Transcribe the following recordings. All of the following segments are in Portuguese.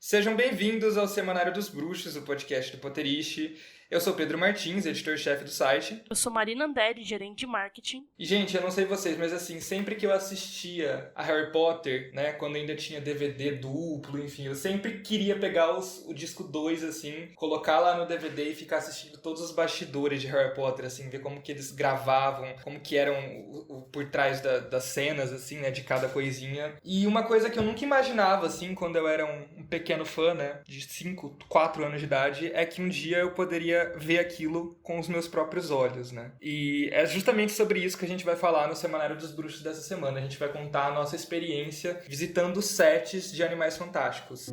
Sejam bem-vindos ao Semanário dos Bruxos, o podcast do Potterish. Eu sou Pedro Martins, editor-chefe do site. Eu sou Marina Anderi, gerente de marketing. E, gente, eu não sei vocês, mas assim, sempre que eu assistia a Harry Potter, né, quando ainda tinha DVD duplo, enfim, eu sempre queria pegar o disco 2, assim, colocar lá no DVD e ficar assistindo todos os bastidores de Harry Potter, assim, ver como que eles gravavam, como que eram por trás das cenas, assim, né, de cada coisinha. E uma coisa que eu nunca imaginava, assim, quando eu era um pequeno fã, né, de 5, 4 anos de idade, é que um dia eu poderia ver aquilo com os meus próprios olhos, né? E é justamente sobre isso que a gente vai falar no Semanário dos Bruxos dessa semana. A gente vai contar a nossa experiência visitando sets de Animais Fantásticos.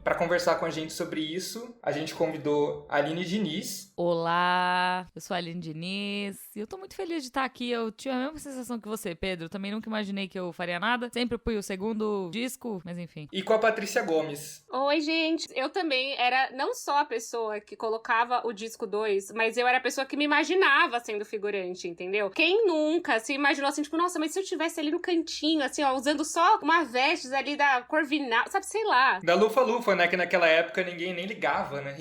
Para conversar com a gente sobre isso, a gente convidou a Aline Diniz. Olá, eu sou a Aline Diniz e eu tô muito feliz de estar aqui. Eu tive a mesma sensação que você, Pedro. Também nunca imaginei que eu faria nada. Sempre fui o segundo disco, mas enfim. E com a Patrícia Gomes. Oi, gente. Eu também era não só a pessoa que colocava o disco 2, mas eu era a pessoa que me imaginava sendo figurante, entendeu? Quem nunca se imaginou assim, tipo, nossa, mas se eu tivesse ali no cantinho, assim, ó, usando só uma vestes ali da Corvinal, sabe, sei lá. Da Lufa-Lufa, né? Que naquela época ninguém nem ligava, né?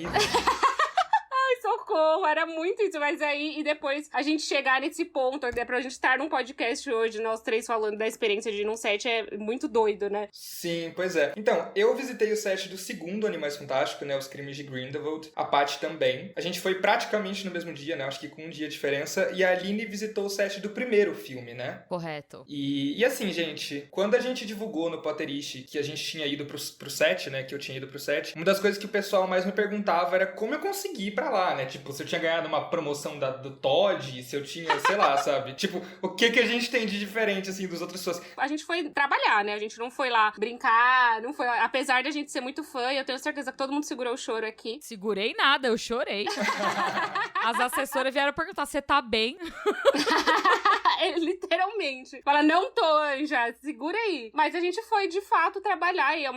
Socorro, era muito isso, mas aí, e depois a gente chegar nesse ponto, até pra gente estar num podcast hoje, nós três falando da experiência de ir num set, é muito doido, né? Sim, pois é. Então, eu visitei o set do segundo Animais Fantásticos, né, Os Crimes de Grindelwald, a Paty também. A gente foi praticamente no mesmo dia, né, acho que com um dia de diferença, e a Aline visitou o set do primeiro filme, né? Correto. E assim, gente, quando a gente divulgou no Potterish que a gente tinha ido pro set, né, que eu tinha ido pro set, uma das coisas que o pessoal mais me perguntava era como eu consegui ir pra lá, né? Tipo, se eu tinha ganhado uma promoção do Todd, se eu tinha, sei lá, sabe? Tipo, o que a gente tem de diferente, assim, dos outras pessoas? A gente foi trabalhar, né? A gente não foi lá brincar, não foi... Apesar de a gente ser muito fã, e eu tenho certeza que todo mundo segurou o choro aqui. Segurei nada, eu chorei. As assessoras vieram perguntar, você tá bem? Literalmente. Fala, não tô, Anja, segura aí. Mas a gente foi, de fato, trabalhar, e é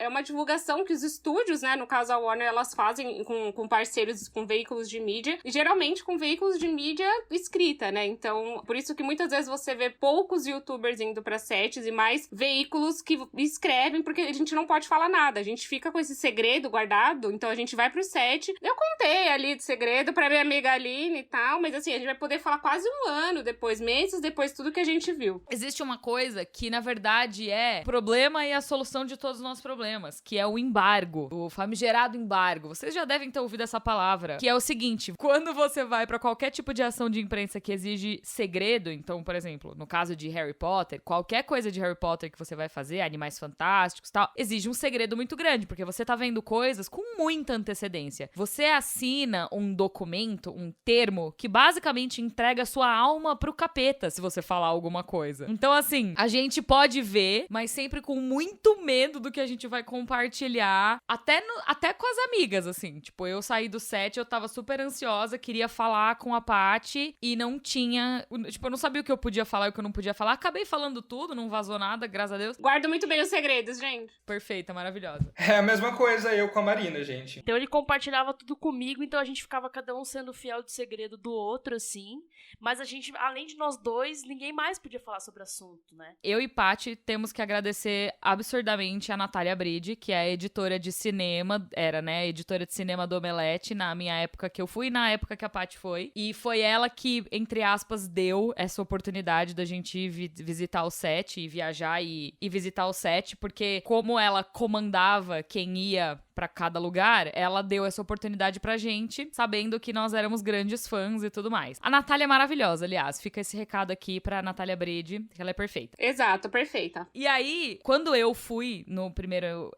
uma divulgação que os estúdios, né, no caso a Warner, elas fazem com parceiros, com veículos de mídia, e geralmente com veículos de mídia escrita, né? Então, por isso que muitas vezes você vê poucos youtubers indo pra sets e mais veículos que escrevem, porque a gente não pode falar nada, a gente fica com esse segredo guardado, então a gente vai pro set. Eu contei ali de segredo pra minha amiga Aline e tal, mas assim, a gente vai poder falar quase um ano depois, meses depois, tudo que a gente viu. Existe uma coisa que, na verdade, é o problema e a solução de todos os nossos problemas, que é o embargo, o famigerado embargo. Vocês já devem ter ouvido essa palavra, que é o seguinte, quando você vai pra qualquer tipo de ação de imprensa que exige segredo, então, por exemplo, no caso de Harry Potter, qualquer coisa de Harry Potter que você vai fazer, Animais Fantásticos e tal, exige um segredo muito grande, porque você tá vendo coisas com muita antecedência. Você assina um documento, um termo, que basicamente entrega sua alma pro capeta, se você falar alguma coisa. Então, assim, a gente pode ver, mas sempre com muito medo do que a gente vai compartilhar, até com as amigas, assim. Tipo, eu saí do set, eu tava super ansiosa, queria falar com a Paty e não tinha... Tipo, eu não sabia o que eu podia falar e o que eu não podia falar. Acabei falando tudo, não vazou nada, graças a Deus. Guardo muito bem os segredos, gente. Perfeita, maravilhosa. É a mesma coisa eu com a Marina, gente. Então ele compartilhava tudo comigo, então a gente ficava cada um sendo fiel de segredo do outro, assim. Mas a gente, além de nós dois, ninguém mais podia falar sobre o assunto, né? Eu e Paty temos que agradecer absurdamente a Natália Bride, que é a editora de cinema, era, né, editora de cinema do Omelete, na minha época que eu fui, na época que a Paty foi. E foi ela que, entre aspas, deu essa oportunidade da gente ir visitar o set e viajar e visitar o set, porque como ela comandava quem ia pra cada lugar, ela deu essa oportunidade pra gente, sabendo que nós éramos grandes fãs e tudo mais. A Natália é maravilhosa, aliás. Fica esse recado aqui pra Natália Bride, que ela é perfeita. Exato, perfeita. E aí, quando eu fui no primeiro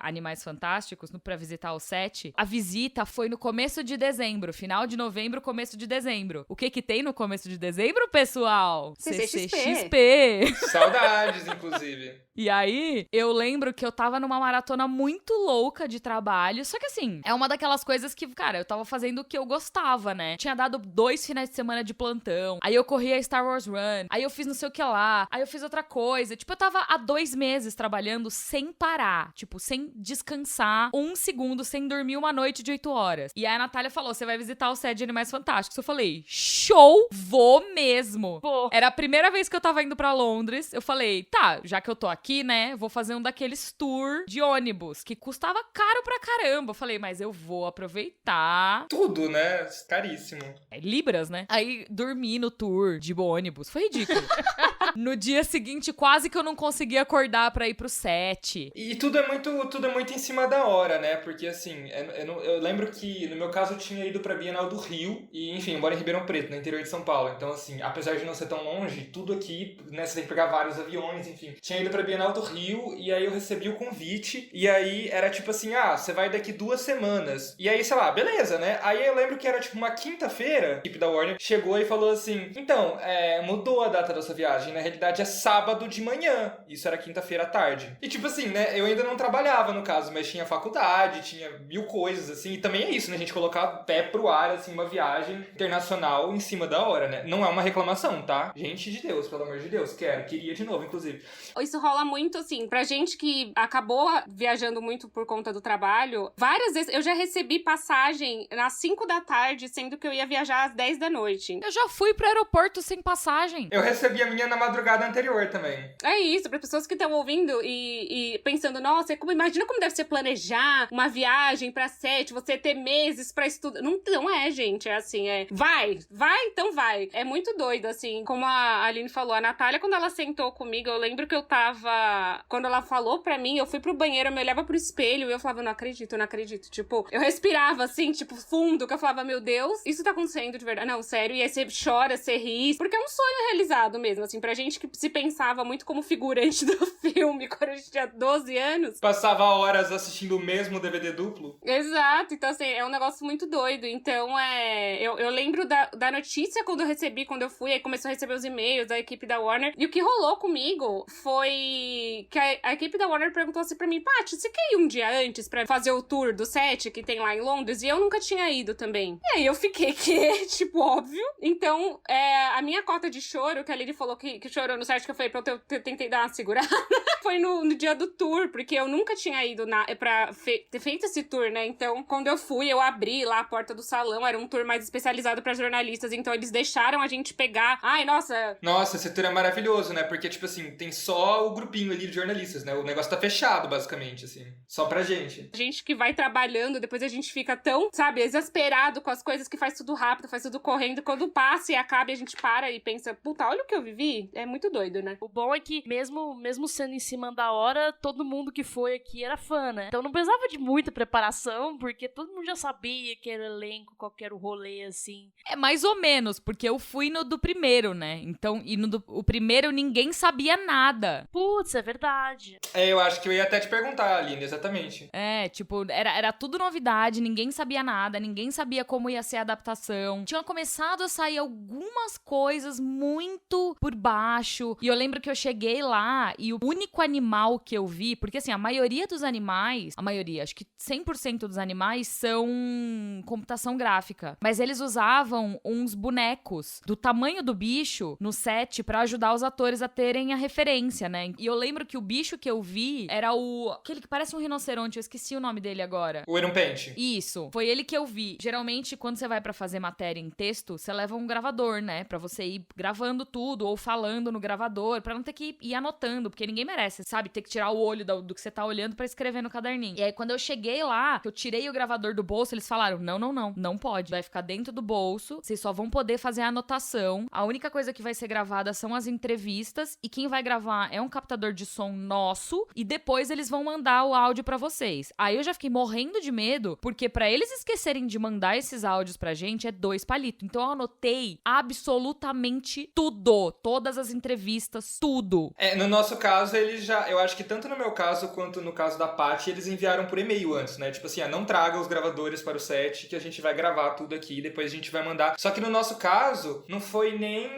Animais Fantásticos, pra visitar o set, a visita foi no começo de dezembro, final de novembro, começo de dezembro. O que tem no começo de dezembro, pessoal? CCXP. Saudades, inclusive. E aí, eu lembro que eu tava numa maratona muito louca de de trabalho. Só que assim, é uma daquelas coisas que, cara, eu tava fazendo o que eu gostava, né? Tinha dado 2 finais de semana de plantão. Aí eu corri a Star Wars Run. Aí eu fiz não sei o que lá. Aí eu fiz outra coisa. Tipo, eu tava há 2 meses trabalhando sem parar. Tipo, sem descansar 1 segundo, sem dormir uma noite de 8 horas. E aí a Natália falou, você vai visitar o set de Animais Fantásticos. Eu falei, show! Vou mesmo! Pô. Era a primeira vez que eu tava indo pra Londres. Eu falei, tá, já que eu tô aqui, né, vou fazer um daqueles tour de ônibus, que custava caro pra caramba. Eu falei, mas eu vou aproveitar. Tudo, né? Caríssimo. É Libras, né? Aí dormi no tour de ônibus. Foi ridículo. No dia seguinte, quase que eu não consegui acordar pra ir pro set. E tudo é muito em cima da hora, né? Porque, assim, eu lembro que, no meu caso, eu tinha ido pra Bienal do Rio. E, enfim, eu moro em Ribeirão Preto, no interior de São Paulo. Então, assim, apesar de não ser tão longe, tudo aqui, né? Você tem que pegar vários aviões, enfim. Tinha ido pra Bienal do Rio, e aí eu recebi o convite. E aí era tipo assim, você vai daqui 2 semanas. E aí, sei lá, beleza, né? Aí eu lembro que era tipo uma quinta-feira, a equipe da Warner chegou e falou assim, então, mudou a data da sua viagem. Na realidade é sábado de manhã. Isso era quinta-feira à tarde. E tipo assim, né? Eu ainda não trabalhava no caso, mas tinha faculdade, tinha 1000 coisas, assim. E também é isso, né? A gente colocar pé pro ar, assim, uma viagem internacional em cima da hora, né? Não é uma reclamação, tá? Gente de Deus, pelo amor de Deus. Queria de novo, inclusive. Isso rola muito, assim, pra gente que acabou viajando muito por conta do trabalho, várias vezes eu já recebi passagem às 5 da tarde, sendo que eu ia viajar às 10 da noite. Eu já fui pro aeroporto sem passagem. Eu recebi a minha na madrugada anterior também. É isso, para pessoas que estão ouvindo e pensando, nossa, imagina como deve ser planejar uma viagem pra set, você ter meses pra estudar. Não é, gente, é assim, vai, então vai. É muito doido, assim, como a Aline falou, a Natália, quando ela sentou comigo, eu lembro que eu tava, quando ela falou pra mim, eu fui pro banheiro, eu me olhava pro espelho e eu falava, eu não acredito, tipo, eu respirava assim, tipo, fundo, que eu falava, meu Deus, isso tá acontecendo de verdade, não, sério, e aí você chora, você ri, porque é um sonho realizado mesmo, assim, pra gente que se pensava muito como figurante do filme quando a gente tinha 12 anos. Passava horas assistindo o mesmo DVD duplo. Exato, então assim, é um negócio muito doido, então eu lembro da notícia quando eu fui, aí começou a receber os e-mails da equipe da Warner, e o que rolou comigo foi que a equipe da Warner perguntou assim pra mim, Paty, você quer ir um dia antes pra fazer o tour do set que tem lá em Londres? E eu nunca tinha ido também. E aí eu fiquei tipo, óbvio. Então, a minha cota de choro, que a Lili falou que chorou no set, que eu falei pra eu tentei dar uma segurada, foi no dia do tour, porque eu nunca tinha ido pra ter feito esse tour, né? Então, quando eu fui, eu abri lá a porta do salão, era um tour mais especializado pra jornalistas, então eles deixaram a gente pegar. Ai, nossa! Nossa, esse tour é maravilhoso, né? Porque, tipo assim, tem só o grupinho ali de jornalistas, né? O negócio tá fechado, basicamente, assim. Só pra gente. A gente que vai trabalhando, depois a gente fica tão, sabe, exasperado com as coisas que faz tudo rápido, faz tudo correndo. Quando passa e acaba, a gente para e pensa, puta, olha o que eu vivi. É muito doido, né? O bom é que, mesmo sendo em cima da hora, todo mundo que foi aqui era fã, né? Então não precisava de muita preparação, porque todo mundo já sabia que era elenco, qual que era o rolê, assim. É mais ou menos, porque eu fui no do primeiro, né? Então, o primeiro ninguém sabia nada. Putz, é verdade. Eu acho que eu ia até te perguntar, Aline, exatamente. Tipo, era tudo novidade, ninguém sabia nada, ninguém sabia como ia ser a adaptação. Tinha começado a sair algumas coisas muito por baixo. E eu lembro que eu cheguei lá e o único animal que eu vi, porque assim, a maioria dos animais, acho que 100% dos animais são computação gráfica. Mas eles usavam uns bonecos do tamanho do bicho no set pra ajudar os atores a terem a referência, né? E eu lembro que o bicho que eu vi era aquele que parece um rinoceronte, eu esqueci o nome dele agora. O Iron Paint. Isso, foi ele que eu vi. Geralmente, quando você vai pra fazer matéria em texto, você leva um gravador, né? Pra você ir gravando tudo ou falando no gravador, pra não ter que ir anotando, porque ninguém merece, sabe? Ter que tirar o olho do que você tá olhando pra escrever no caderninho. E aí, quando eu cheguei lá, que eu tirei o gravador do bolso, eles falaram, não pode. Vai ficar dentro do bolso, vocês só vão poder fazer a anotação. A única coisa que vai ser gravada são as entrevistas, e quem vai gravar é um captador de som nosso, e depois eles vão mandar o áudio pra vocês. Aí eu já fiquei morrendo de medo, porque pra eles esquecerem de mandar esses áudios pra gente, é 2 palitos. Então eu anotei absolutamente tudo. Todas as entrevistas, tudo. No nosso caso, eu acho que tanto no meu caso quanto no caso da Paty, eles enviaram por e-mail antes, né? Tipo assim, não traga os gravadores para o set, que a gente vai gravar tudo aqui e depois a gente vai mandar. Só que no nosso caso, não foi nem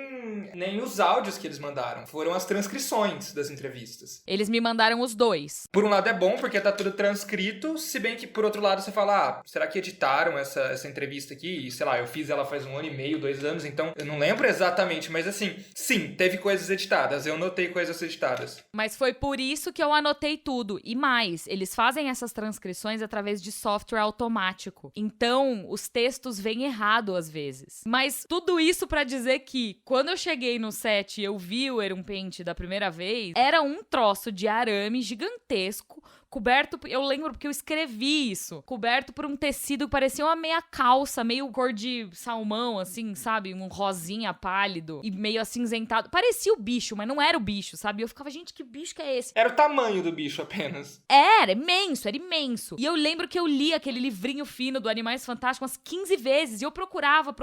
nem os áudios que eles mandaram. Foram as transcrições das entrevistas. Eles me mandaram os 2. Por um lado é bom, porque tá tudo transcrito, se bem que por outro lado você fala, será que editaram essa entrevista aqui? E, sei lá, eu fiz ela faz 1 ano e meio, 2 anos, então eu não lembro exatamente, mas assim, sim, teve coisas editadas, eu notei coisas editadas. Mas foi por isso que eu anotei tudo. E mais, eles fazem essas transcrições através de software automático. Então, os textos vêm errado às vezes. Mas tudo isso pra dizer que, quando eu cheguei no set e eu vi o Erum Paint da primeira vez, era um troço de arame gigantesco, coberto, eu lembro porque eu escrevi isso, coberto por um tecido que parecia uma meia calça, meio cor de salmão, assim, sabe? Um rosinha pálido e meio acinzentado. Parecia o bicho, mas não era o bicho, sabe? Eu ficava, gente, que bicho que é esse? Era o tamanho do bicho apenas. Era imenso. E eu lembro que eu li aquele livrinho fino do Animais Fantásticos umas 15 vezes. E eu procurava.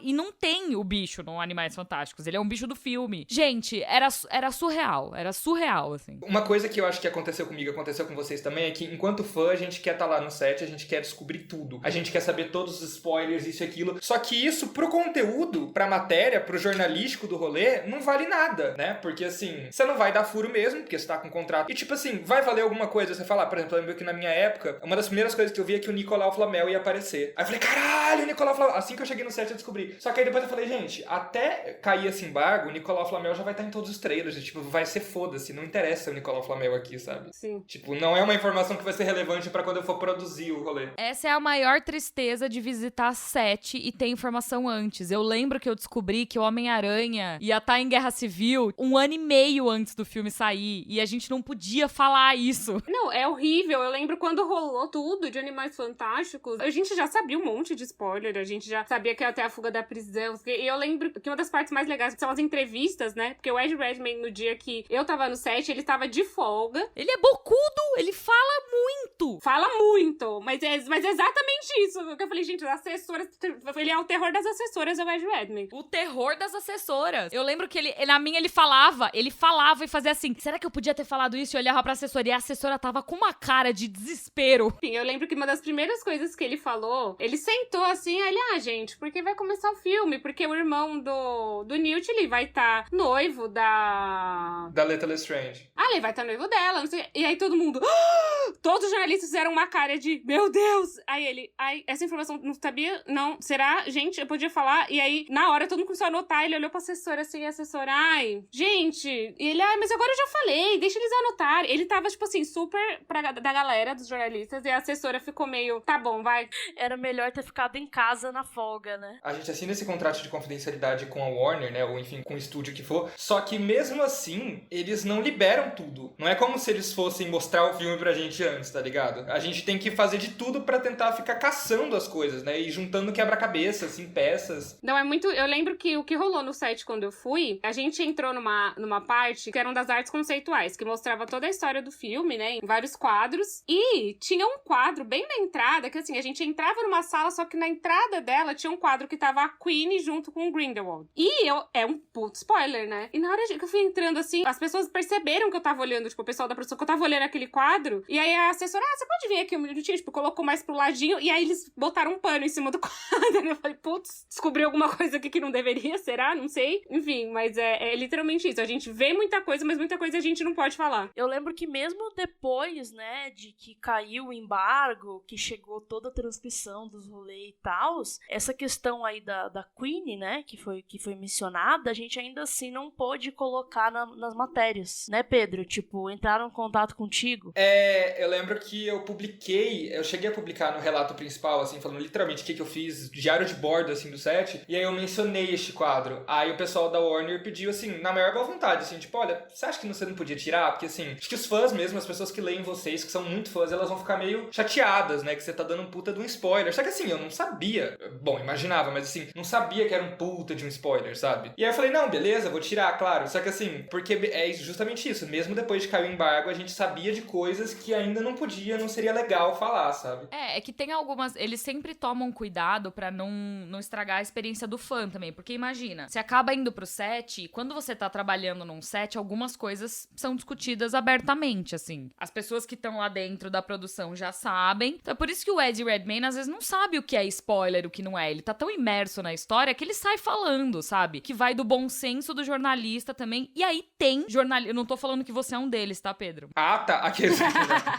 E não tem o bicho no Animais Fantásticos. Ele é um bicho do filme. Gente, era surreal. Era surreal, assim. Uma coisa que eu acho que aconteceu comigo, aconteceu com vocês também, é que enquanto fã, a gente quer estar lá no set, a gente quer descobrir tudo. A gente quer saber todos os spoilers, isso e aquilo. Só que isso, pro conteúdo, pra matéria, pro jornalístico do rolê, não vale nada, né? Porque, assim, você não vai dar furo mesmo, porque você tá com contrato. E, tipo assim, vai valer alguma coisa você falar. Por exemplo, eu lembro que na minha época, uma das primeiras coisas que eu vi é que o Nicolau Flamel ia aparecer. Aí eu falei, caralho, o Nicolau Flamel. Assim que eu cheguei no set, eu descobri. Só que aí depois eu falei, gente, até cair esse embargo, o Nicolau Flamel já vai estar em todos os trailers. E, tipo, vai ser foda-se, não interessa o Nicolau Flamel aqui, sabe? Sim. Tipo, não é uma informação que vai ser relevante pra quando eu for produzir o rolê. Essa é a maior tristeza de visitar set e ter informação antes. Eu lembro que eu descobri que o Homem-Aranha ia estar em Guerra Civil 1 ano e meio antes do filme sair. E a gente não podia falar isso. Não, é horrível. Eu lembro quando rolou tudo de Animais Fantásticos, a gente já sabia um monte de spoiler, a gente já sabia que ia ter a fuga da prisão. E eu lembro que uma das partes mais legais são as entrevistas, né? Porque o Ed Redmayne, no dia que eu tava no set, ele tava de folga. Ele é bocudo, ele fala muito. Fala muito, mas é exatamente isso. Que eu falei, gente, as assessoras, ele é o terror das assessoras, é o Ed Redmayne. O terror das assessoras. Eu lembro que na minha ele falava e fazia assim, será que eu podia ter falado isso? E olhava pra assessora, e a assessora tava com uma cara de desespero. Enfim, eu lembro que uma das primeiras coisas que ele falou, ele sentou assim, ele, gente, porque vai começar o filme, porque o irmão do Newt, ele vai estar noivo da Little Strange. Ele vai estar noivo dela, não sei. E aí todo mundo, todos os jornalistas fizeram uma cara de, meu Deus! Aí ele, essa informação não sabia, não, será? Gente, eu podia falar? E aí, na hora, todo mundo começou a anotar, ele olhou pra assessora assim, e a assessora, gente, e ele, mas agora eu já falei, deixa eles anotarem. Ele tava, tipo assim, super da galera, dos jornalistas, e a assessora ficou meio, tá bom, vai. Era melhor ter ficado em casa na folga, né? A gente assina esse contrato de confidencialidade com a Warner, né, ou enfim, com o estúdio que for, só que mesmo assim, eles não liberam tudo. Não é como se eles fossem mostrar o filme pra gente antes, tá ligado? A gente tem que fazer de tudo pra tentar ficar caçando as coisas, né, e juntando quebra-cabeça, assim, peças. Não, é muito... Eu lembro que o que rolou no set quando eu fui, a gente entrou numa parte que eram das artes conceituais, que mostrava toda a história do filme, né, em vários quadros, e tinha um quadro bem na entrada, que assim, a gente entrava numa sala, só que na entrada dela tinha um quadro que tava a Queen junto com o Grindelwald. E é um puto spoiler, né? E na hora que eu fui entrando assim, as pessoas perceberam que eu tava olhando, tipo, o pessoal da produção, que eu tava olhando aquele quadro, e aí a assessora, você pode vir aqui um minutinho? Tipo, colocou mais pro ladinho, e aí eles botaram um pano em cima do quadro, e eu falei, putz, descobri alguma coisa aqui que não deveria, será? Não sei. Enfim, mas é literalmente isso, a gente vê muita coisa, mas muita coisa a gente não pode falar. Eu lembro que mesmo depois, né, de que caiu o embargo, que chegou toda a transcrição dos rolês e tal, essa questão aí da Queen, né, que foi mencionada, a gente ainda assim não pôde colocar nas matérias, né, Pedro? Tipo, entraram em contato contigo? Eu lembro que eu cheguei a publicar no relato principal, assim, falando literalmente o que eu fiz, diário de bordo, assim, do set, e aí eu mencionei este quadro. Aí o pessoal da Warner pediu, assim, na maior boa vontade, assim, tipo, olha, você acha que você não podia tirar? Porque, assim, acho que os fãs mesmo, as pessoas que leem vocês, que são muito fãs, elas vão ficar meio chateadas, né, que você tá dando um puta de um spoiler. Só que, assim, eu não sabia, bom, imaginava, mas, assim, não sabia que era um puta de um spoiler, sabe? E aí eu falei, não, beleza, vou tirar, claro. Só que, assim, porque é justamente isso, mesmo depois de cair o embargo, a gente sabia de coisas que ainda não seria legal falar, sabe? É que tem algumas... Eles sempre tomam cuidado pra não estragar a experiência do fã também. Porque imagina, você acaba indo pro set, e quando você tá trabalhando num set, algumas coisas são discutidas abertamente, assim. As pessoas que estão lá dentro da produção já sabem. Então é por isso que o Eddie Redmayne, às vezes, não sabe o que é spoiler, o que não é. Ele tá tão imerso na história que ele sai falando, sabe? Que vai do bom senso do jornalista também. E aí tem jornalista... Eu não tô falando que você é um deles, tá, Pedro? Ah, tá. Aqueles...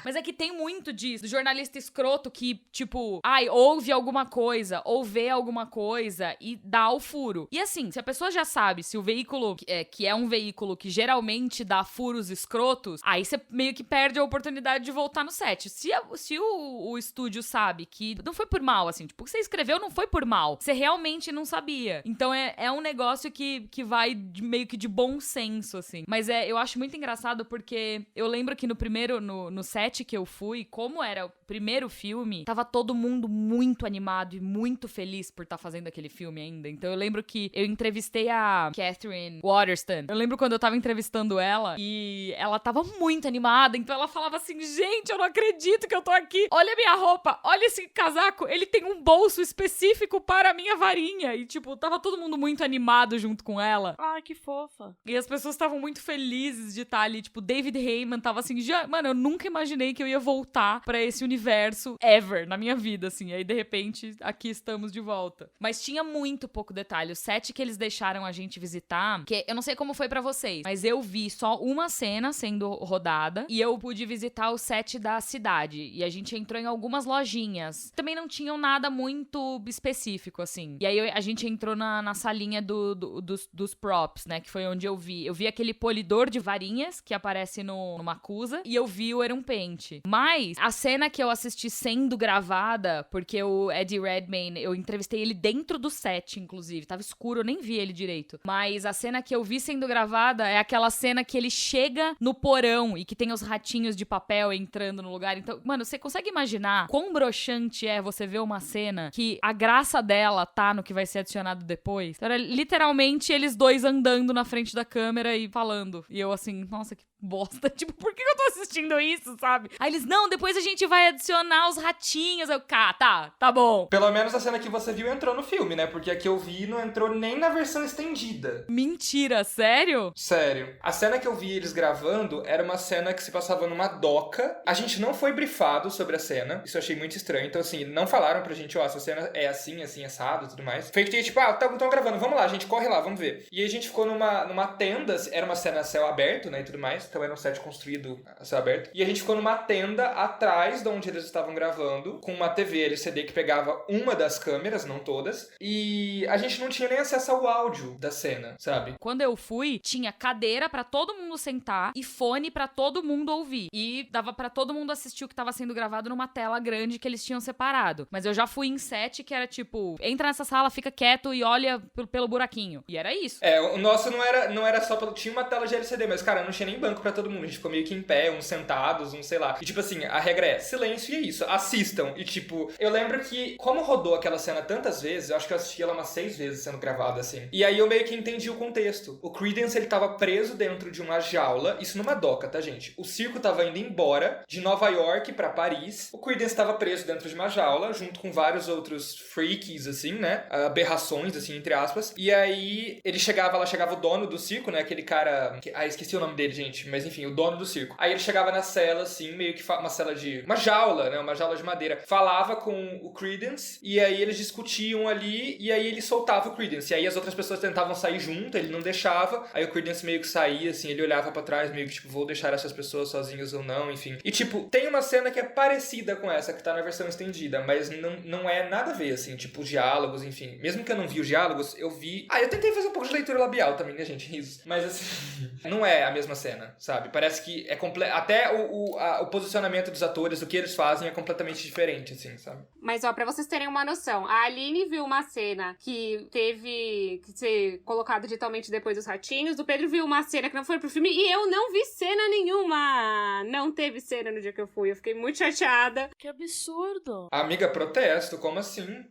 Mas é que tem muito disso. Do jornalista escroto que, tipo, ouve alguma coisa, ou vê alguma coisa e dá o furo. E assim, se a pessoa já sabe se o veículo que é um veículo que geralmente dá furos escrotos, aí você meio que perde a oportunidade de voltar no set. Se o estúdio sabe que não foi por mal, assim, tipo, o que você escreveu não foi por mal. Você realmente não sabia. Então é um negócio que vai meio que de bom senso, assim. Mas eu acho muito engraçado porque eu lembro que no set que eu fui, como era o primeiro filme, tava todo mundo muito animado e muito feliz por estar fazendo aquele filme ainda. Então eu lembro que eu entrevistei a Catherine Waterston. Eu lembro quando eu tava entrevistando ela e ela tava muito animada, então ela falava assim, gente, eu não acredito que eu tô aqui. Olha a minha roupa, olha esse casaco, ele tem um bolso específico para a minha varinha. E tipo, tava todo mundo muito animado junto com ela. Ai, que fofa. E as pessoas estavam muito felizes de estar ali. Tipo, David Heyman tava assim, mano, eu nunca imaginei que eu ia voltar pra esse universo ever na minha vida, assim. Aí, de repente, aqui estamos de volta. Mas tinha muito pouco detalhe. O set que eles deixaram a gente visitar, que eu não sei como foi pra vocês, mas eu vi só uma cena sendo rodada e eu pude visitar o set da cidade. E a gente entrou em algumas lojinhas. Também não tinham nada muito específico, assim. E aí a gente entrou na salinha dos props, né? Que foi onde eu vi. Eu vi aquele polidor de varinhas que aparece no Makusa e eu vi o Erum Paint. Mas a cena que eu assisti sendo gravada, porque o Eddie Redmayne, eu entrevistei ele dentro do set, inclusive. Tava escuro, eu nem vi ele direito. Mas a cena que eu vi sendo gravada é aquela cena que ele chega no porão e que tem os ratinhos de papel entrando no lugar. Então, mano, você consegue imaginar quão broxante é você ver uma cena que a graça dela tá no que vai ser adicionado depois? Então, era literalmente eles dois andando na frente da câmera e falando. E eu assim, nossa, que bosta. Tipo, por que eu tô assistindo isso, sabe? Aí eles, não, depois a gente vai adicionar os ratinhos. Eu, tá bom. Pelo menos a cena que você viu entrou no filme, né? Porque a que eu vi não entrou nem na versão estendida. Mentira, sério? Sério. A cena que eu vi eles gravando era uma cena que se passava numa doca. A gente não foi brifado sobre a cena. Isso eu achei muito estranho. Então, assim, não falaram pra gente, essa cena é assim, assado e tudo mais. Foi que, tipo, tão gravando, vamos lá, a gente corre lá, vamos ver. E aí a gente ficou numa tenda, era uma cena a céu aberto, né, e tudo mais. Então era um set construído a céu aberto. E a gente ficou numa tenda atrás de onde eles estavam gravando, com uma TV LCD que pegava uma das câmeras, não todas. E a gente não tinha nem acesso ao áudio da cena, sabe? Quando eu fui, tinha cadeira pra todo mundo sentar e fone pra todo mundo ouvir. E dava pra todo mundo assistir o que tava sendo gravado numa tela grande que eles tinham separado. Mas eu já fui em set que era tipo, entra nessa sala, fica quieto e olha pelo buraquinho. E era isso. O nosso não era só tinha uma tela de LCD, mas, cara, não tinha nem banco pra todo mundo. A gente ficou meio que em pé, uns sentados, uns sei lá. E, tipo assim, a regra é silêncio e é isso. Assistam. E, tipo, eu lembro que, como rodou aquela cena tantas vezes, eu acho que eu assisti ela umas 6 vezes sendo gravada, assim. E aí eu meio que entendi o contexto. O Creedence, ele tava preso dentro de uma jaula. Isso numa doca, tá, gente? O circo tava indo embora de Nova York pra Paris. O Creedence tava preso dentro de uma jaula, junto com vários outros freakies, assim, né? Aberrações, assim, entre aspas. E aí, lá chegava o dono do circo, né? Aquele cara... esqueci o nome dele, gente. Mas, enfim, o dono do circo. Aí ele chegava na cela, assim, meio que uma cela de... Uma jaula, né? Uma jaula de madeira. Falava com o Creedence, e aí eles discutiam ali, e aí ele soltava o Creedence. E aí as outras pessoas tentavam sair junto, ele não deixava. Aí o Creedence meio que saía, assim, ele olhava pra trás, meio que, tipo, vou deixar essas pessoas sozinhas ou não, enfim. E, tipo, tem uma cena que é parecida com essa, que tá na versão estendida, mas não é nada a ver, assim, tipo, os diálogos, enfim. Mesmo que eu não vi os diálogos, eu vi... eu tentei fazer um pouco de leitura labial também, né, gente? Risos. Mas, assim, não é a mesma cena, sabe? Parece que é até o posicionamento dos atores, o que eles fazem é completamente diferente, assim, sabe? Mas, pra vocês terem uma noção, a Aline viu uma cena que teve que ser colocada digitalmente depois dos ratinhos, o Pedro viu uma cena que não foi pro filme e eu não vi cena nenhuma. Não teve cena no dia que eu fui. Eu fiquei muito chateada. Que absurdo. Amiga, protesto, como assim?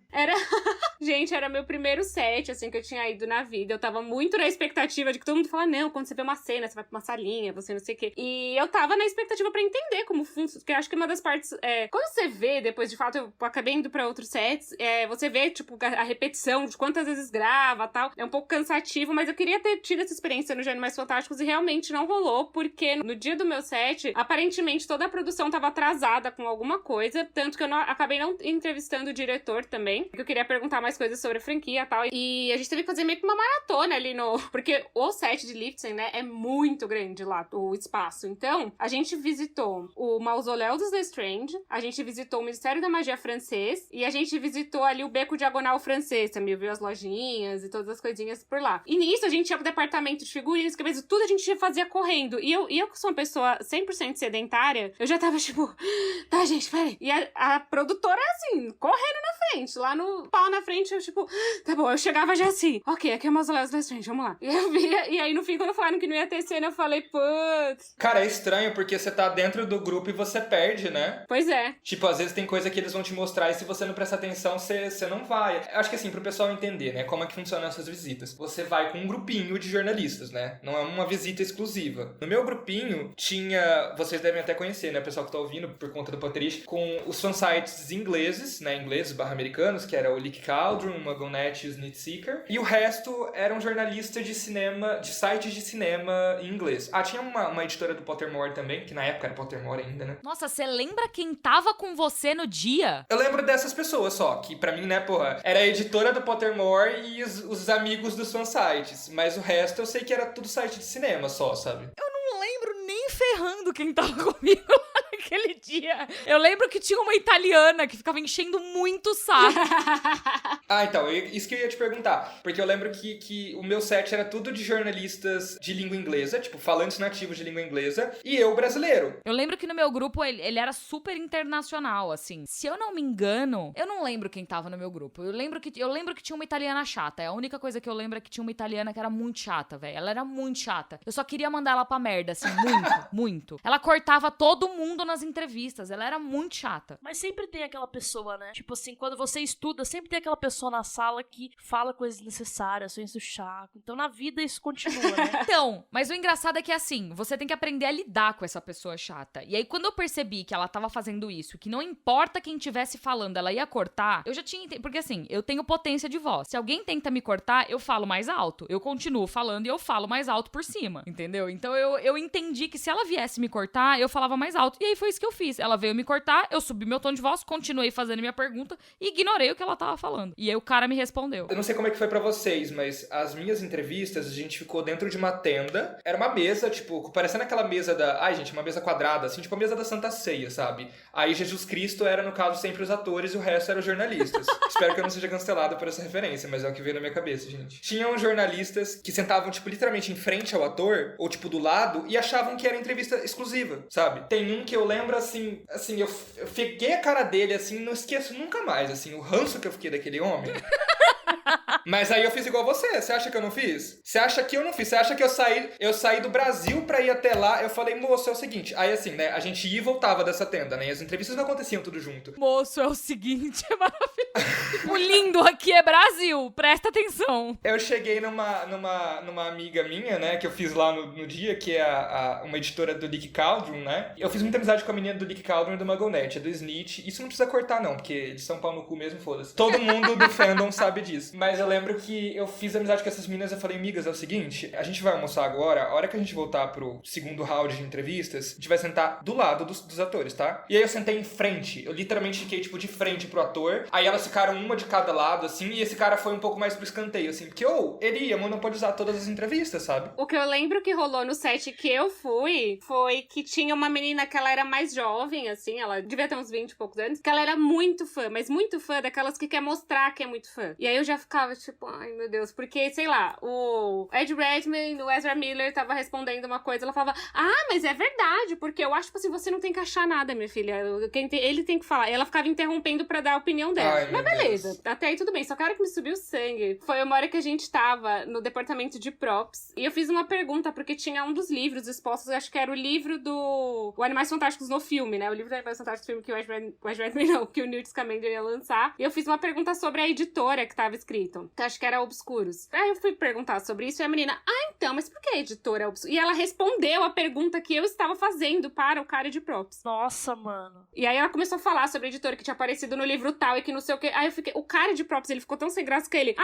Gente, era meu primeiro set, assim, que eu tinha ido na vida. Eu tava muito na expectativa de que todo mundo fala, não, quando você vê uma cena, você vai pra uma salinha, você não sei o quê. E eu tava expectativa pra entender como funciona, porque eu acho que uma das partes, quando você vê, depois de fato, eu acabei indo pra outros sets, você vê, tipo, a repetição de quantas vezes grava e tal, é um pouco cansativo, mas eu queria ter tido essa experiência no Animais Fantásticos e realmente não rolou, porque no dia do meu set, aparentemente toda a produção tava atrasada com alguma coisa, tanto que eu acabei não entrevistando o diretor também, porque eu queria perguntar mais coisas sobre a franquia e tal, e a gente teve que fazer meio que uma maratona ali porque o set de Liften, né, é muito grande lá, o espaço. Então, a gente visitou o Mausoléu dos Lestrange, a gente visitou o Ministério da Magia francês, e a gente visitou ali o Beco Diagonal francês também, viu as lojinhas e todas as coisinhas por lá. E nisso, a gente ia pro departamento de figurinos, que mesmo tudo a gente fazia correndo. E eu que sou uma pessoa 100% sedentária, eu já tava tipo, tá, gente, peraí. E a produtora, assim, correndo na frente, lá no pau na frente, eu tipo, tá bom, eu chegava já assim, ok, aqui é o Mausoléu dos Lestrange, vamos lá. E eu via, e aí no fim, quando falaram que não ia ter cena, eu falei, putz. Cara, é estranho, porque você tá dentro do grupo e você perde, né? Pois é. Tipo, às vezes tem coisa que eles vão te mostrar e se você não prestar atenção, você não vai. Eu acho que assim, pro pessoal entender, né, como é que funcionam essas visitas. Você vai com um grupinho de jornalistas, né? Não é uma visita exclusiva. No meu grupinho, tinha... Vocês devem até conhecer, né, o pessoal que tá ouvindo, por conta do Potterish, com os fansites ingleses, né, ingleses/americanos, que era o Leak Cauldron, o MuggleNet e o Snitseeker. E o resto eram jornalistas de cinema, de sites de cinema em inglês. Ah, tinha uma editora do Pottermore também, que na época era Pottermore ainda, né? Nossa, você lembra quem tava com você no dia? Eu lembro dessas pessoas só, que pra mim, né, porra, era a editora do Pottermore e os amigos dos fansites. Mas o resto eu sei que era tudo site de cinema só, sabe? Não lembro nem ferrando quem tava comigo lá naquele dia. Eu lembro que tinha uma italiana que ficava enchendo muito o saco. Ah, então, isso que eu ia te perguntar. Porque eu lembro que o meu set era tudo de jornalistas de língua inglesa, tipo, falantes nativos de língua inglesa, e eu brasileiro. Eu lembro que no meu grupo ele era super internacional, assim. Se eu não me engano, eu não lembro quem tava no meu grupo. Eu lembro que tinha uma italiana chata. É a única coisa que eu lembro é que tinha uma italiana que era muito chata, velho. Ela era muito chata. Eu só queria mandar ela pra merda, assim, muito, muito. Ela cortava todo mundo nas entrevistas. Ela era muito chata. Mas sempre tem aquela pessoa, né? Tipo assim, quando você estuda, sempre tem aquela pessoa na sala que fala coisas necessárias, só enche o saco. Então, na vida, isso continua, né? Então, mas o engraçado é que, assim, você tem que aprender a lidar com essa pessoa chata. E aí, quando eu percebi que ela tava fazendo isso, que não importa quem estivesse falando, ela ia cortar, eu já tinha... Porque, assim, eu tenho potência de voz. Se alguém tenta me cortar, eu falo mais alto. Eu continuo falando e eu falo mais alto por cima, entendeu? Então, eu entendi que se ela viesse me cortar, eu falava mais alto. E aí, foi isso que eu fiz. Ela veio me cortar, eu subi meu tom de voz, continuei fazendo minha pergunta e ignorei o que ela tava falando. E aí, o cara me respondeu. Eu não sei como é que foi pra vocês, mas as minhas entrevistas, a gente ficou dentro de uma tenda. Era uma mesa, tipo, parecendo aquela mesa da... Ai, gente, uma mesa quadrada, assim, tipo a mesa da Santa Ceia, sabe? Aí Jesus Cristo era, no caso, sempre os atores e o resto eram os jornalistas. Espero que eu não seja cancelado por essa referência, mas é o que veio na minha cabeça, gente. Tinham jornalistas que sentavam, tipo, literalmente em frente ao ator, ou, tipo, do lado, e achavam que era entrevista exclusiva, sabe? Tem um que eu lembro, assim, eu fiquei a cara dele, assim, não esqueço nunca mais, assim, o ranço que eu fiquei daquele homem. Mas aí eu fiz igual você. Você acha que eu não fiz? Você acha que eu não fiz? Você acha que eu saí do Brasil pra ir até lá? Eu falei, moço, é o seguinte. Aí assim, né? A gente ia e voltava dessa tenda, né? E as entrevistas não aconteciam tudo junto. Moço, é o seguinte, é maravilhoso. O lindo aqui é Brasil, presta atenção. Eu cheguei numa amiga minha, né? Que eu fiz lá no dia, que é uma editora do Leak Cauldron, né? Eu fiz muita amizade com a menina do Leak Cauldron e do MuggleNet, do Snitch. Isso não precisa cortar, não, porque eles são pau no cu mesmo, foda-se. Todo mundo do fandom sabe disso. Mas eu lembro que eu fiz amizade com essas meninas, eu falei, amigas, é o seguinte, a gente vai almoçar agora, a hora que a gente voltar pro segundo round de entrevistas, a gente vai sentar do lado dos atores, tá? E aí eu sentei em frente, eu literalmente fiquei, tipo, de frente pro ator, aí elas ficaram uma de cada lado, assim, e esse cara foi um pouco mais pro escanteio, assim, porque, ele ia monopolizar todas as entrevistas, sabe? O que eu lembro que rolou no set que eu fui, foi que tinha uma menina que ela era mais jovem, assim, ela devia ter uns 20 e poucos anos, que ela era muito fã, mas muito fã daquelas que quer mostrar que é muito fã. E aí eu já ficava, tipo, ai meu Deus, porque, sei lá, o Ed Redmayne, o Ezra Miller tava respondendo uma coisa, ela falava, mas é verdade, porque eu acho que assim, você não tem que achar nada, minha filha, ele tem que falar. E ela ficava interrompendo pra dar a opinião dela. Ai, mas beleza, Deus. Até aí tudo bem, só que a hora que me subiu o sangue, foi uma hora que a gente tava no departamento de props, e eu fiz uma pergunta, porque tinha um dos livros expostos, acho que era o livro do Animais Fantásticos no filme, né, o livro do Animais Fantásticos no filme que o Ed Redmayne não, que o Newt Scamander ia lançar, e eu fiz uma pergunta sobre a editora que tava escrito, que acho que era Obscuros. Aí eu fui perguntar sobre isso e a menina, então, mas por que a editora... E ela respondeu a pergunta que eu estava fazendo para o cara de props. Nossa, mano. E aí ela começou a falar sobre a editora que tinha aparecido no livro tal e que não sei o que. Aí eu fiquei... O cara de props, ele ficou tão sem graça que ele...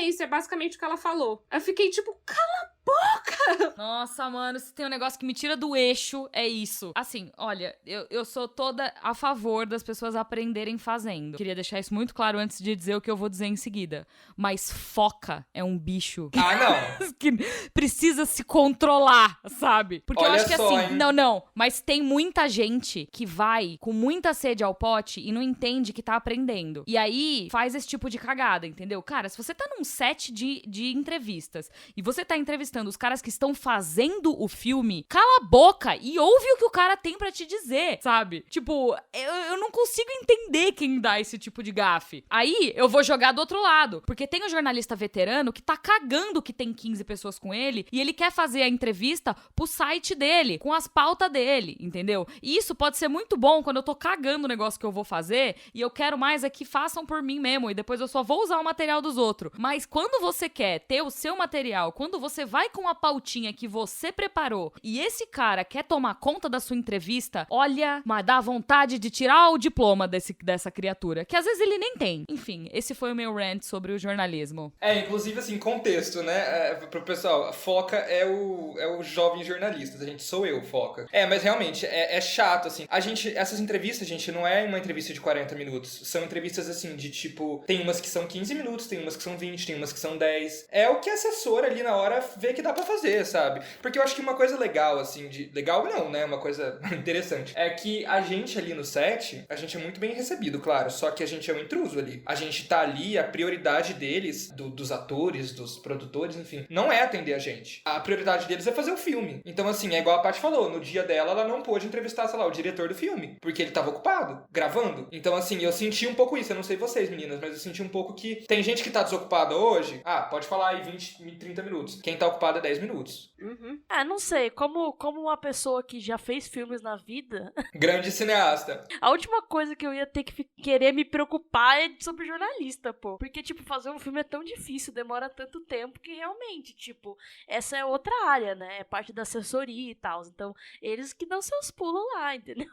Isso é basicamente o que ela falou. Eu fiquei tipo, cala a boca! Nossa, mano, se tem um negócio que me tira do eixo, é isso. Assim, olha, eu sou toda a favor das pessoas aprenderem fazendo. Queria deixar isso muito claro antes de dizer o que eu vou dizer em seguida. Mas foca é um bicho Não. que precisa se controlar, sabe? Porque Olha eu acho que só, assim, hein? não, mas tem muita gente que vai com muita sede ao pote e não entende que tá aprendendo. E aí faz esse tipo de cagada, entendeu? Cara, se você tá num set de entrevistas e você tá entrevistando os caras que estão fazendo o filme, cala a boca e ouve o que o cara tem pra te dizer, sabe? Tipo, eu não consigo entender quem dá esse tipo de gafe. Aí eu vou jogar do outro lado, porque tem o jornalista veterano que tá cagando que tem 15 pessoas com ele e ele quer fazer a entrevista pro site dele, com as pautas dele, entendeu? E isso pode ser muito bom quando eu tô cagando o negócio que eu vou fazer e eu quero mais é que façam por mim mesmo e depois eu só vou usar o material dos outros. Mas quando você quer ter o seu material, quando você vai com a pautinha que você preparou e esse cara quer tomar conta da sua entrevista, olha, mas dá vontade de tirar o diploma dessa criatura, que às vezes ele nem tem. Enfim, esse foi o meu rant sobre o jornalismo. Inclusive, assim, contexto, né? Pro pessoal, Foca é o jovem jornalista, sou eu, Foca. Mas realmente, é chato, assim. Essas entrevistas, gente, não é uma entrevista de 40 minutos. São entrevistas, assim, de tipo, tem umas que são 15 minutos, tem umas que são 20, tem umas que são 10. É o que a assessora ali na hora vê que dá pra fazer, sabe? Porque eu acho que uma coisa legal, assim, legal não, né? Uma coisa interessante. É que a gente ali no set, a gente é muito bem recebido, claro. Só que a gente é um intruso ali. A gente tá ali, a prioridade deles, dos atores, dos produtores, enfim, não é atender a gente. A prioridade deles é fazer o filme. Então, assim, é igual a Paty falou, no dia dela, ela não pôde entrevistar, sei lá, o diretor do filme. Porque ele tava ocupado, gravando. Então, assim, eu senti um pouco isso. Eu não sei vocês, meninas, mas eu senti um pouco que tem gente que tá desocupada hoje. Pode falar aí 20, 30 minutos. Quem tá ocupado é 10 minutos. Uhum. Não sei, como uma pessoa que já fez filmes na vida, Grande cineasta. a última coisa que eu ia ter que querer me preocupar é sobre jornalista, pô. Porque, tipo, fazer um filme é tão difícil, demora tanto tempo que realmente, tipo, essa é outra área, né? É parte da assessoria e tal. Então, eles que dão seus pulos lá, entendeu?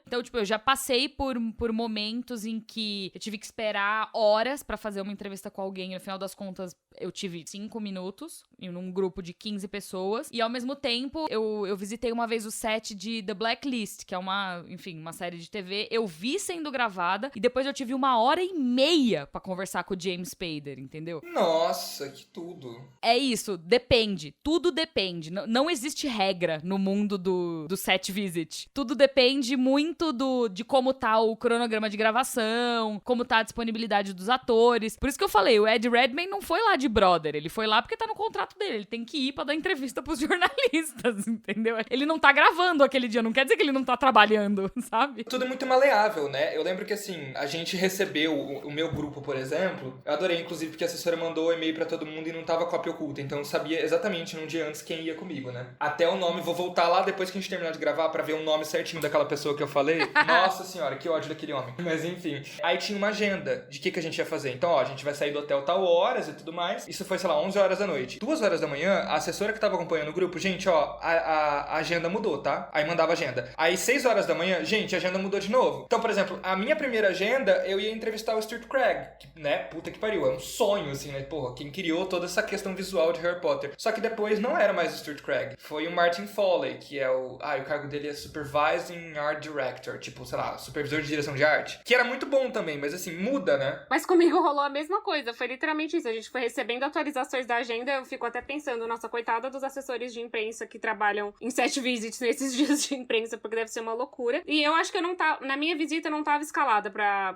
Então, tipo, eu já passei por momentos em que eu tive que esperar horas pra fazer uma entrevista com alguém. No final das contas, eu tive 5 minutos num grupo de 15 pessoas. E, ao mesmo tempo, eu visitei uma vez o set de The Blacklist, que é uma série de TV. Eu vi sendo gravada e depois eu tive 1h30 pra conversar com o James Spader, entendeu? Nossa, que tudo. É isso, depende. Tudo depende. Não existe regra no mundo do set visit. Tudo depende muito de como tá o cronograma de gravação, como tá a disponibilidade dos atores. Por isso que eu falei, o Ed Redmayne não foi lá de brother, ele foi lá porque tá no contrato dele, ele tem que ir pra dar entrevista pros jornalistas, entendeu? Ele não tá gravando aquele dia, não quer dizer que ele não tá trabalhando, sabe? Tudo é muito maleável, né? Eu lembro que, assim, a gente recebeu o meu grupo, por exemplo, eu adorei, inclusive, porque a assessora mandou o e-mail pra todo mundo e não tava cópia oculta, então eu sabia exatamente num dia antes quem ia comigo, né? Até o nome, vou voltar lá depois que a gente terminar de gravar pra ver o nome certinho daquela pessoa que eu falei. Nossa senhora, que ódio daquele homem. Mas enfim. Aí tinha uma agenda de que a gente ia fazer. Então, a gente vai sair do hotel tal horas e tudo mais. Isso foi, sei lá, 11 horas da noite. 2 horas da manhã, a assessora que tava acompanhando o grupo, gente, a agenda mudou, tá? Aí mandava a agenda. Aí 6 horas da manhã, gente, a agenda mudou de novo. Então, por exemplo, a minha primeira agenda, eu ia entrevistar o Stuart Craig, que, né, puta que pariu, é um sonho, assim, né? Porra, quem criou toda essa questão visual de Harry Potter. Só que depois não era mais o Stuart Craig. Foi o Martin Foley, que é o cargo dele é Supervising Art Director, tipo, sei lá, supervisor de direção de arte, que era muito bom também, mas assim, muda, né? Mas comigo rolou a mesma coisa, foi literalmente isso, a gente foi recebendo atualizações da agenda, eu fico até pensando, nossa, coitada dos assessores de imprensa que trabalham em set visits nesses dias de imprensa, porque deve ser uma loucura, e eu acho que eu não tava, na minha visita eu não tava escalada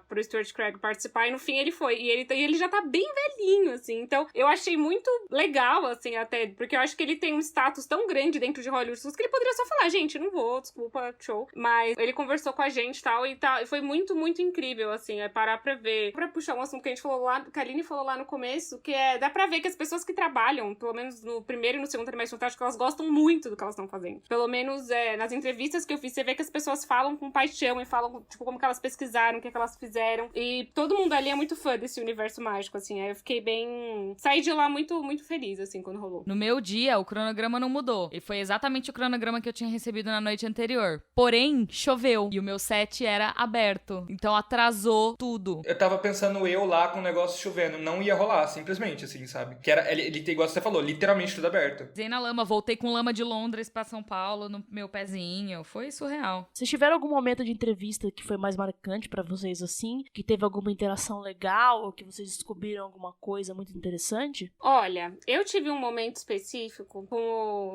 pro Stuart Craig participar, e no fim ele foi, e ele já tá bem velhinho, assim, então eu achei muito legal, assim, até, porque eu acho que ele tem um status tão grande dentro de Hollywood que ele poderia só falar, gente, não vou, desculpa, show, mas mas ele conversou com a gente e tal, e foi muito, muito incrível, assim, parar pra ver. Pra puxar um assunto que a gente falou lá, que a Aline falou lá no começo, que dá pra ver que as pessoas que trabalham, pelo menos no primeiro e no segundo trimestre fantástico, elas gostam muito do que elas estão fazendo. Pelo menos nas entrevistas que eu fiz, você vê que as pessoas falam com paixão e falam, tipo, como que elas pesquisaram, o que elas fizeram. E todo mundo ali é muito fã desse universo mágico, assim. Aí eu fiquei bem... Saí de lá muito, muito feliz, assim, quando rolou. No meu dia, o cronograma não mudou. E foi exatamente o cronograma que eu tinha recebido na noite anterior. Porém, choveu. E o meu set era aberto. Então atrasou tudo. Eu tava pensando lá com o negócio chovendo. Não ia rolar, simplesmente, assim, sabe? Que era, ele igual você falou, literalmente tudo aberto. Pisei na lama, voltei com lama de Londres pra São Paulo no meu pezinho. Foi surreal. Vocês tiveram algum momento de entrevista que foi mais marcante pra vocês, assim? Que teve alguma interação legal? Ou que vocês descobriram alguma coisa muito interessante? Olha, eu tive um momento específico com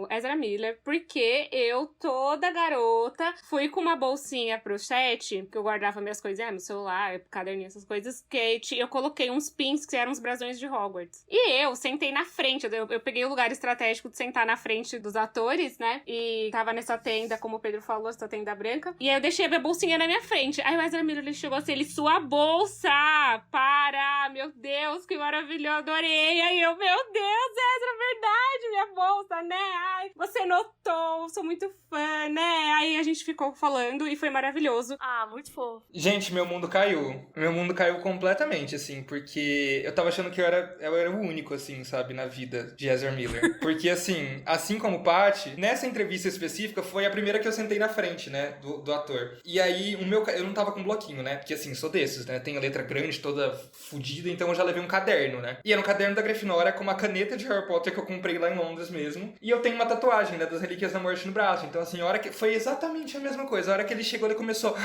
o Ezra Miller, porque eu, toda garota, fui com uma bolsinha pro set, que eu guardava minhas coisas, meu celular, caderninho, essas coisas, que eu coloquei uns pins que eram os brasões de Hogwarts. E eu sentei na frente, eu peguei o lugar estratégico de sentar na frente dos atores, né? E tava nessa tenda, como o Pedro falou, essa tenda branca. E aí eu deixei a minha bolsinha na minha frente. Aí o Ezra Miller, ele chegou assim, sua bolsa! Para! Meu Deus, que maravilhoso, adorei! Aí eu, meu Deus, Ezra, verdade, minha bolsa, né? Ai, você notou, sou muito fã, né? Aí a gente ficou falando e foi maravilhoso. Ah, muito fofo. Gente, meu mundo caiu. Meu mundo caiu completamente, assim, porque eu tava achando que eu era o único, assim, sabe, na vida de Ezra Miller. Porque, assim como Patty, nessa entrevista específica foi a primeira que eu sentei na frente, né, do ator. E aí, eu não tava com bloquinho, né, porque, assim, sou desses, né, tem a letra grande, toda fodida, então eu já levei um caderno, né. E era um caderno da Grifinória com uma caneta de Harry Potter que eu comprei lá em Londres mesmo. E eu tenho uma tatuagem, né, das Relíquias da Morte no braço. Então, assim, a hora que... Foi exatamente a mesma coisa. A hora que ele chegou, ele começou...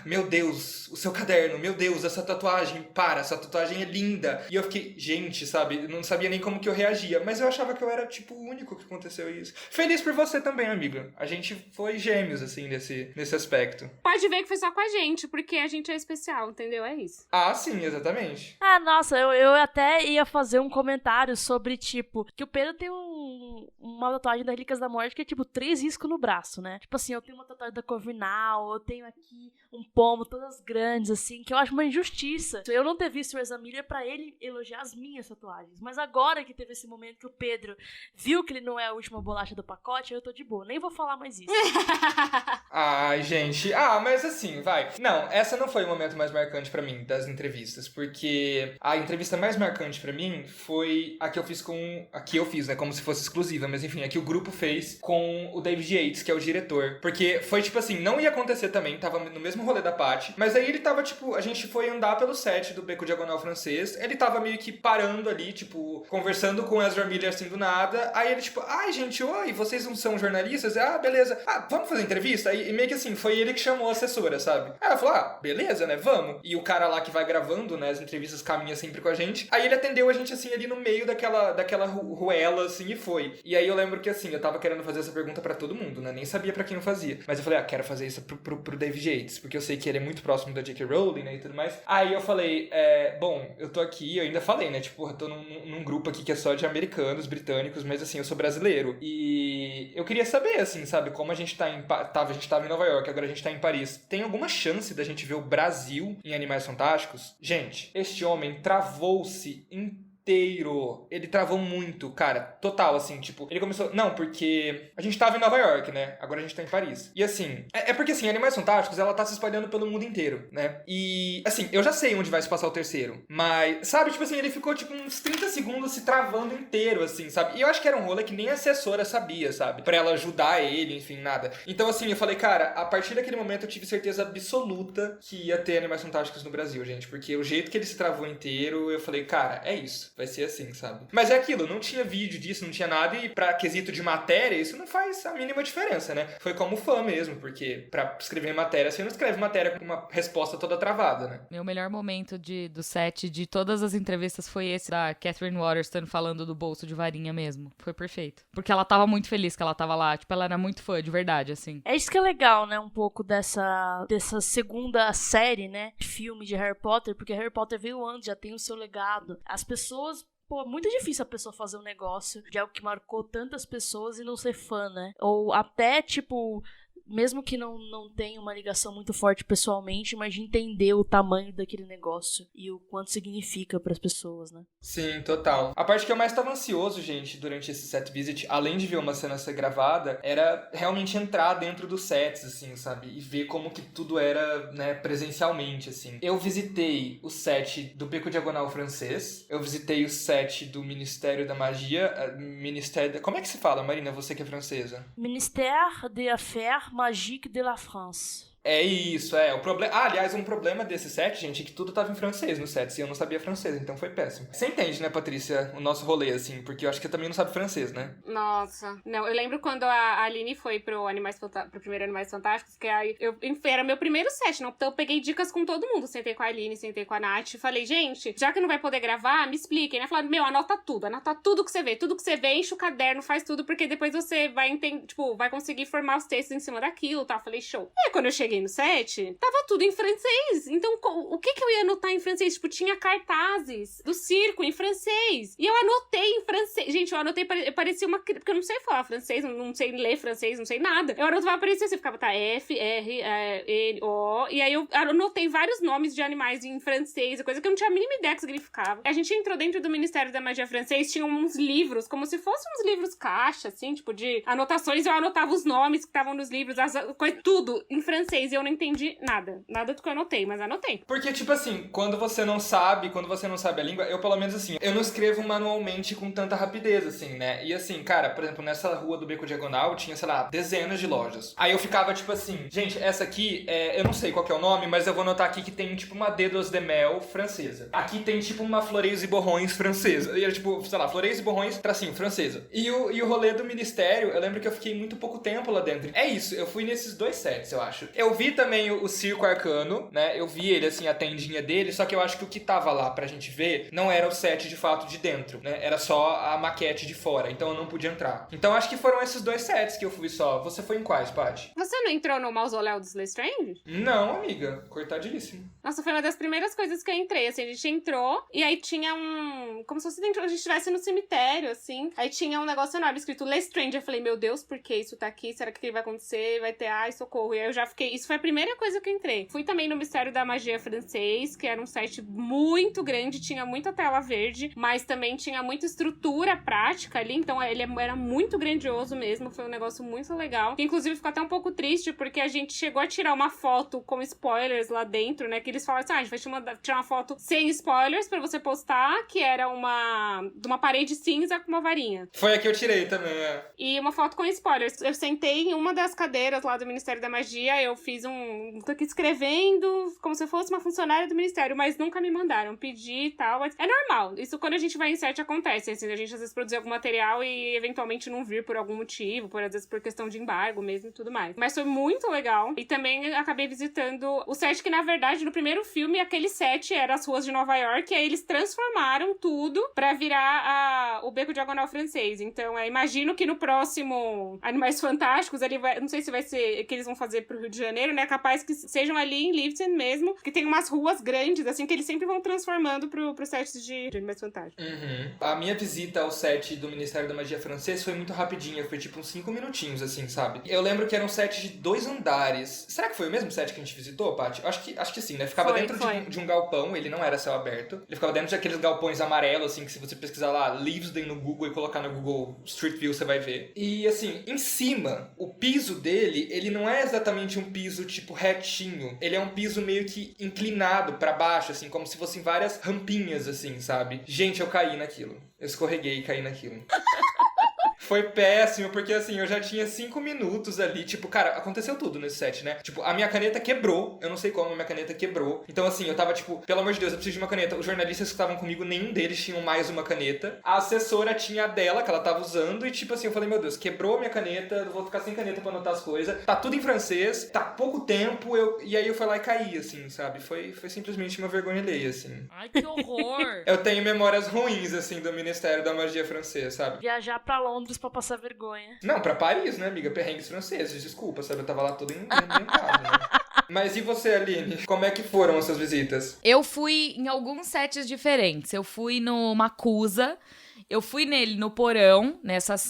Meu Deus, o seu caderno, meu Deus, essa tatuagem, essa tatuagem é linda. E eu fiquei, gente, sabe, não sabia nem como que eu reagia. Mas eu achava que eu era, tipo, o único que aconteceu isso. Feliz por você também, amiga. A gente foi gêmeos, assim, nesse aspecto. Pode ver que foi só com a gente, porque a gente é especial, entendeu? É isso. Ah, sim, exatamente. Ah, nossa, eu até ia fazer um comentário sobre, tipo, que o Pedro tem uma tatuagem das Relíquias da Morte que é, tipo, 3 riscos no braço, né? Tipo assim, eu tenho uma tatuagem da Corvinal, eu tenho aqui um pomo, todas grandes, assim, que eu acho uma injustiça. Eu não ter visto o Ezra Miller pra ele elogiar as minhas tatuagens. Mas agora que teve esse momento que o Pedro viu que ele não é a última bolacha do pacote, eu tô de boa. Nem vou falar mais isso. Ai, gente. Ah, mas assim, vai. Não, essa não foi o momento mais marcante pra mim das entrevistas, porque a entrevista mais marcante pra mim foi a que eu fiz né, como se fosse exclusiva, mas enfim, a que o grupo fez com o David Yates, que é o diretor. Porque foi tipo assim, não ia acontecer também, tava no mesmo rolê da Patty, mas aí ele tava tipo, a gente foi andar pelo set do Beco Diagonal Francês, ele tava meio que parando ali, tipo, conversando com o Ezra Miller assim do nada, aí ele tipo, ai gente, oi, vocês não são jornalistas? Ah, beleza. Ah, vamos fazer entrevista? E meio que assim, foi ele que chamou a assessora, sabe? Aí ela falou, ah, beleza, né, vamos. E o cara lá que vai gravando, né, as entrevistas caminha sempre com a gente, aí ele atendeu a gente assim ali no meio daquela ruela assim e foi. E aí eu lembro que assim, eu tava querendo fazer essa pergunta pra todo mundo, né, nem sabia pra quem eu fazia. Mas eu falei, quero fazer isso pro David Yates, porque eu sei que ele é muito próximo da J.K. Rowling, né, e tudo mais. Aí eu falei, bom, eu tô aqui, eu ainda falei, né, tipo, eu tô num grupo aqui que é só de americanos, britânicos, mas assim, eu sou brasileiro. E eu queria saber, assim, sabe, como a gente a gente tava em Nova York, agora a gente tá em Paris. Tem alguma chance da gente ver o Brasil em Animais Fantásticos? Gente, este homem travou-se inteiro. Ele travou muito, cara, total, assim, tipo, ele começou, não, porque a gente tava em Nova York, né, agora a gente tá em Paris, e assim, porque assim, Animais Fantásticos, ela tá se espalhando pelo mundo inteiro, né, e assim, eu já sei onde vai se passar o terceiro, mas, sabe, tipo assim, ele ficou, tipo, uns 30 segundos se travando inteiro, assim, sabe, e eu acho que era um rolê que nem a assessora sabia, sabe, pra ela ajudar ele, enfim, nada, então assim, eu falei, cara, a partir daquele momento eu tive certeza absoluta que ia ter Animais Fantásticos no Brasil, gente, porque o jeito que ele se travou inteiro, eu falei, cara, é isso. Vai ser assim, sabe? Mas é aquilo, não tinha vídeo disso, não tinha nada, e pra quesito de matéria, isso não faz a mínima diferença, né? Foi como fã mesmo, porque pra escrever matéria, você não escreve matéria com uma resposta toda travada, né? Meu melhor momento do set de todas as entrevistas foi esse da Catherine Waterston falando do bolso de varinha mesmo. Foi perfeito. Porque ela tava muito feliz que ela tava lá, tipo, ela era muito fã, de verdade, assim. É isso que é legal, né, um pouco dessa segunda série, né, filme de Harry Potter, porque Harry Potter veio antes, já tem o seu legado. As pessoas... Pô, muito difícil a pessoa fazer um negócio de algo que marcou tantas pessoas e não ser fã, né? Ou até, tipo, mesmo que não tenha uma ligação muito forte pessoalmente, mas de entender o tamanho daquele negócio e o quanto significa para as pessoas, né? Sim, total. A parte que eu mais estava ansioso, gente, durante esse set visit, além de ver uma cena ser gravada, era realmente entrar dentro dos sets, assim, sabe? E ver como que tudo era, né, presencialmente, assim. Eu visitei o set do Beco Diagonal francês, eu visitei o set do Ministério da Magia, Como é que se fala, Marina, você que é francesa? Ministère des Affaires Magiques de la France. É isso, é. O problema. Ah, aliás, um problema desse set, gente, é que tudo tava em francês no set, e eu não sabia francês, então foi péssimo. Você entende, né, Patrícia, o nosso rolê, assim, porque eu acho que você também não sabe francês, né? Nossa. Não, eu lembro quando a Aline foi pro primeiro Animais Fantásticos, que aí era meu primeiro set, não? Então eu peguei dicas com todo mundo. Sentei com a Aline, sentei com a Nath, falei, gente, já que não vai poder gravar, me expliquem, né? Falaram, anota tudo que você vê, enche o caderno, faz tudo, porque depois você vai entender, tipo, vai conseguir formar os textos em cima daquilo, tá? Falei, show. E aí, quando eu cheguei no set, tava tudo em francês. Então, o que eu ia anotar em francês? Tipo, tinha cartazes do circo em francês. E eu anotei em francês. Gente, eu anotei, parecia uma... Porque eu não sei falar francês, não sei ler francês, não sei nada. Eu anotava, parecia assim, ficava, tá, F, R, N, O. E aí eu anotei vários nomes de animais em francês, coisa que eu não tinha a mínima ideia que significava. A gente entrou dentro do Ministério da Magia francês, tinha uns livros, como se fossem uns livros caixa, assim, tipo, de anotações. Eu anotava os nomes que estavam nos livros, tudo em francês. E eu não entendi nada do que eu anotei, mas anotei. Porque, tipo assim, quando você não sabe a língua, eu pelo menos assim, eu não escrevo manualmente com tanta rapidez, assim, né? E assim, cara, por exemplo, nessa rua do Beco Diagonal tinha, sei lá, dezenas de lojas. Aí eu ficava, tipo assim, gente, essa aqui, eu não sei qual que é o nome, mas eu vou anotar aqui que tem, tipo, uma Dedos de Mel francesa. Aqui tem, tipo, uma Floreios e Borrões francesa. E era, tipo, sei lá, Floreios e Borrões, tracinho, francesa. E o rolê do Ministério, eu lembro que eu fiquei muito pouco tempo lá dentro. É isso, eu fui nesses 2 sets, eu acho. Eu vi também o Circo Arcano, né? Eu vi ele, assim, a tendinha dele, só que eu acho que o que tava lá pra gente ver não era o set de fato de dentro, né? Era só a maquete de fora, então eu não podia entrar. Então acho que foram esses 2 sets que eu fui só. Você foi em quais, Paty? Você não entrou no mausoléu dos Lestrange? Não, amiga. Cortadíssimo. Nossa, foi uma das primeiras coisas que eu entrei, assim, a gente entrou e aí tinha como se fosse a gente estivesse no cemitério, assim. Aí tinha um negócio enorme escrito Lestrange. Eu falei, meu Deus, por que isso tá aqui? Será que vai acontecer? Vai ter, ai, socorro. E aí eu já fiquei... Isso foi a primeira coisa que eu entrei. Fui também no Mistério da Magia francês, que era um site muito grande, tinha muita tela verde, mas também tinha muita estrutura prática ali, então ele era muito grandioso mesmo, foi um negócio muito legal. Que, inclusive, ficou até um pouco triste, porque a gente chegou a tirar uma foto com spoilers lá dentro, né, que eles falaram assim, a gente vai tirar uma foto sem spoilers pra você postar, que era de uma parede cinza com uma varinha. Foi a que eu tirei também, E uma foto com spoilers. Eu sentei em uma das cadeiras lá do Ministério da Magia, eu fiz tô aqui escrevendo como se fosse uma funcionária do Ministério, mas nunca me mandaram. Pedi e tal, mas é normal. Isso quando a gente vai em set acontece, assim, a gente às vezes produzir algum material e eventualmente não vir por algum motivo, às vezes por questão de embargo mesmo e tudo mais. Mas foi muito legal. E também acabei visitando o set que, na verdade, no primeiro filme, aquele set era as ruas de Nova York, e aí eles transformaram tudo pra virar o Beco Diagonal francês. Então, imagino que no próximo Animais Fantásticos, não sei se vai ser que eles vão fazer pro Rio de Janeiro, né? Capaz que sejam ali em Lifton mesmo, que tem umas ruas grandes, assim, que eles sempre vão transformando pro sets de Animais Fantásticos. Uhum. A minha visita ao set do Ministério da Magia francês foi muito rapidinha, foi tipo uns 5 minutinhos, assim, sabe? Eu lembro que era um set de 2 andares. Será que foi o mesmo set que a gente visitou, Paty? Acho que sim, né? Ficava dentro de um galpão, ele não era céu aberto. Ele ficava dentro daqueles galpões amarelos, assim, que se você pesquisar lá, Leavesden no Google e colocar no Google Street View, você vai ver. E, assim, em cima, o piso dele, ele não é exatamente um piso, tipo, retinho. Ele é um piso meio que inclinado pra baixo, assim, como se fossem várias rampinhas, assim, sabe? Gente, eu caí naquilo. Eu escorreguei e caí naquilo. Foi péssimo, porque assim, eu já tinha 5 minutos ali, tipo, cara, aconteceu tudo nesse set, né? Tipo, a minha caneta quebrou, eu não sei como a minha caneta quebrou. Então assim, eu tava tipo, pelo amor de Deus, eu preciso de uma caneta. Os jornalistas que estavam comigo, nenhum deles tinham mais uma caneta. A assessora tinha a dela, que ela tava usando, e tipo assim, eu falei, meu Deus, quebrou a minha caneta, eu vou ficar sem caneta pra anotar as coisas. Tá tudo em francês, tá pouco tempo, e aí eu fui lá e caí, assim, sabe? Foi simplesmente uma vergonha alheia, assim. Ai, que horror! Eu tenho memórias ruins, assim, do Ministério da Magia francês, sabe? Viajar pra Londres pra passar vergonha. Não, pra Paris, né, amiga? Perrengues franceses, desculpa, sabe? Eu tava lá todo ambientado, né? Mas e você, Aline? Como é que foram as suas visitas? Eu fui em alguns sets diferentes. Eu fui no Macusa Eu fui nele no porão,